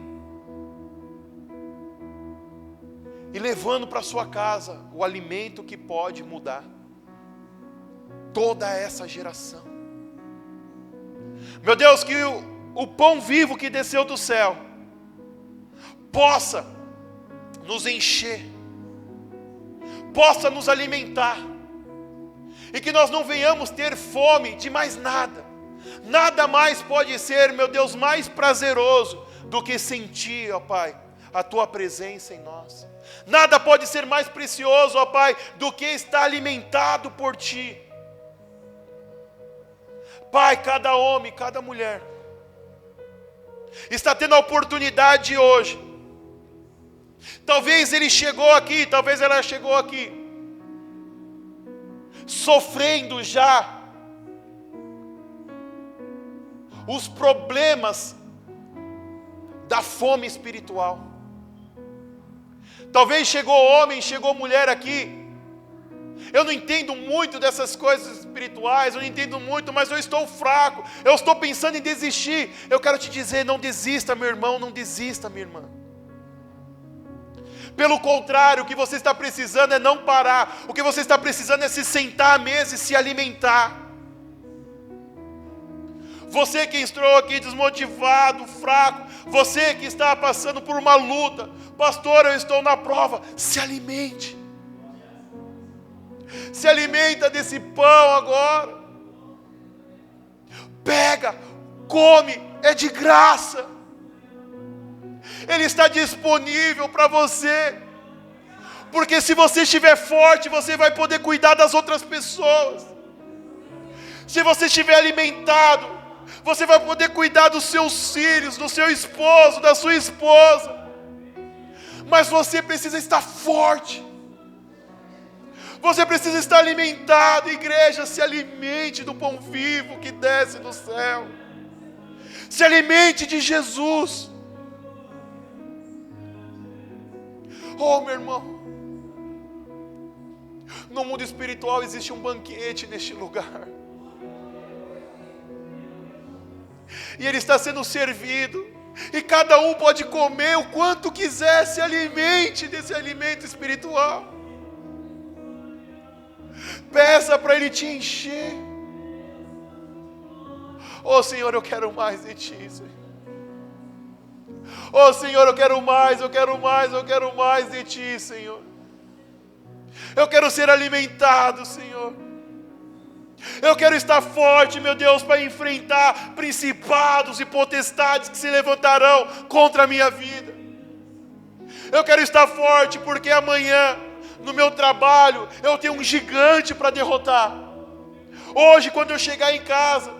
e levando para sua casa o alimento que pode mudar toda essa geração. Meu Deus, que o pão vivo que desceu do céu possa nos encher, possa nos alimentar, e que nós não venhamos ter fome de mais nada. Nada mais pode ser, meu Deus, mais prazeroso do que sentir, ó Pai, a Tua presença em nós. Nada pode ser mais precioso, ó Pai, do que estar alimentado por Ti. Pai, cada homem, cada mulher está tendo a oportunidade hoje. Talvez ele chegou aqui, talvez ela chegou aqui, sofrendo já os problemas da fome espiritual. Talvez chegou homem, chegou mulher aqui. Eu não entendo muito dessas coisas espirituais, eu não entendo muito, mas eu estou fraco, eu estou pensando em desistir. Eu quero te dizer, não desista, meu irmão, não desista, minha irmã. Pelo contrário, o que você está precisando é não parar. O que você está precisando é se sentar à mesa e se alimentar. Você que entrou aqui desmotivado, fraco, você que está passando por uma luta, pastor, eu estou na prova, se alimente. Se alimenta desse pão agora. Pega, come, é de graça. Ele está disponível para você. Porque se você estiver forte, você vai poder cuidar das outras pessoas. Se você estiver alimentado, você vai poder cuidar dos seus filhos, do seu esposo, da sua esposa. Mas você precisa estar forte. Você precisa estar alimentado. Igreja, se alimente do pão vivo que desce do céu. Se alimente de Jesus. Oh, meu irmão, no mundo espiritual existe um banquete neste lugar. E ele está sendo servido. E cada um pode comer o quanto quiser. Se alimente desse alimento espiritual. Peça para ele te encher. Oh Senhor, eu quero mais de ti, Senhor. Oh Senhor, eu quero mais, eu quero mais, eu quero mais de ti, Senhor. Eu quero ser alimentado, Senhor. Eu quero estar forte, meu Deus, para enfrentar principados e potestades que se levantarão contra a minha vida. Eu quero estar forte porque amanhã, no meu trabalho, eu tenho um gigante para derrotar. Hoje, quando eu chegar em casa,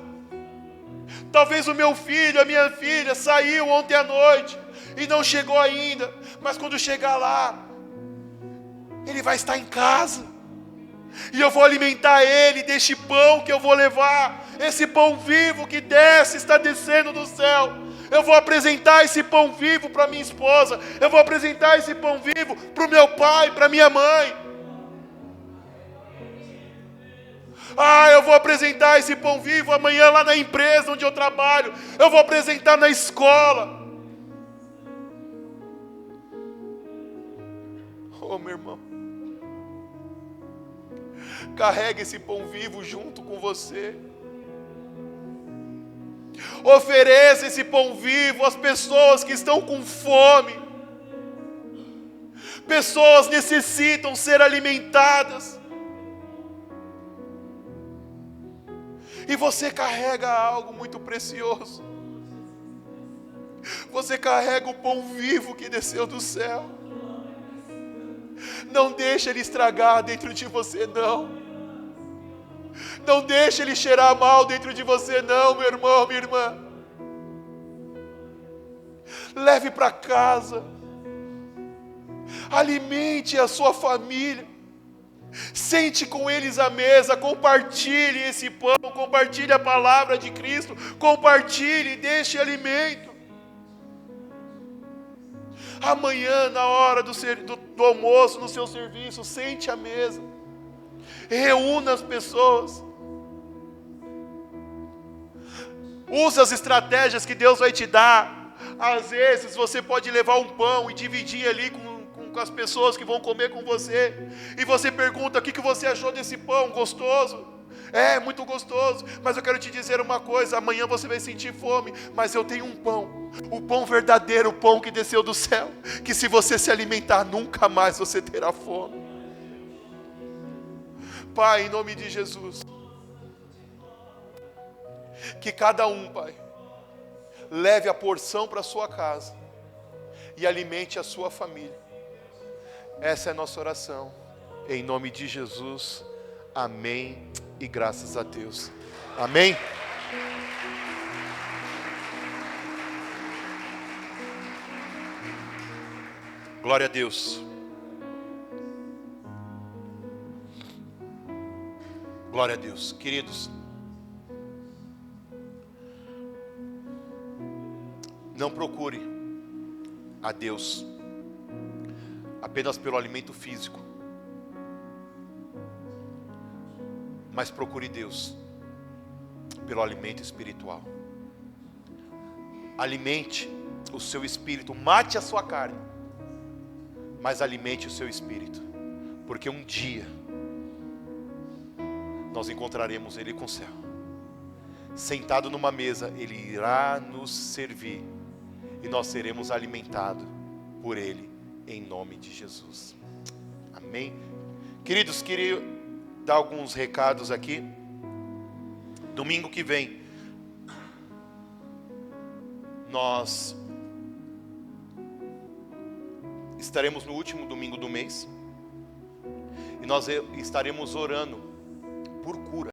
talvez o meu filho, a minha filha, saiu ontem à noite e não chegou ainda. Mas quando chegar lá, ele vai estar em casa. E eu vou alimentar ele deste pão que eu vou levar. Esse pão vivo que desce, está descendo do céu. Eu vou apresentar esse pão vivo para minha esposa. Eu vou apresentar esse pão vivo para o meu pai, para minha mãe. Eu vou apresentar esse pão vivo amanhã lá na empresa onde eu trabalho. Eu vou apresentar na escola. Oh, meu irmão, carregue esse pão vivo junto com você. Ofereça esse pão vivo às pessoas que estão com fome. Pessoas necessitam ser alimentadas. E você carrega algo muito precioso. Você carrega o pão vivo que desceu do céu. Não deixe ele estragar dentro de você, não. Não deixe ele cheirar mal dentro de você, não, meu irmão, minha irmã. Leve para casa. Alimente a sua família. Sente com eles à mesa. Compartilhe esse pão. Compartilhe a palavra de Cristo. Compartilhe, deixe alimento. Amanhã, na hora do almoço, no seu serviço, sente à mesa. Reúna as pessoas. Use as estratégias que Deus vai te dar. Às vezes você pode levar um pão e dividir ali com as pessoas que vão comer com você. E você pergunta: o que você achou desse pão? Gostoso? É, muito gostoso. Mas eu quero te dizer uma coisa: amanhã você vai sentir fome. Mas eu tenho um pão. O pão verdadeiro, o pão que desceu do céu. Que se você se alimentar, nunca mais você terá fome. Pai, em nome de Jesus, que cada um, Pai, leve a porção para a sua casa e alimente a sua família. Essa é a nossa oração, em nome de Jesus, amém e graças a Deus, amém. Glória a Deus. Glória a Deus. Queridos, não procure a Deus apenas pelo alimento físico, mas procure Deus pelo alimento espiritual. Alimente o seu espírito, mate a sua carne, mas alimente o seu espírito, porque um dia nós encontraremos Ele com o céu. Sentado numa mesa, Ele irá nos servir e nós seremos alimentados por Ele, em nome de Jesus. Amém? Queridos, queria dar alguns recados aqui. Domingo que vem, nós estaremos no último domingo do mês. nós estaremos orando por cura.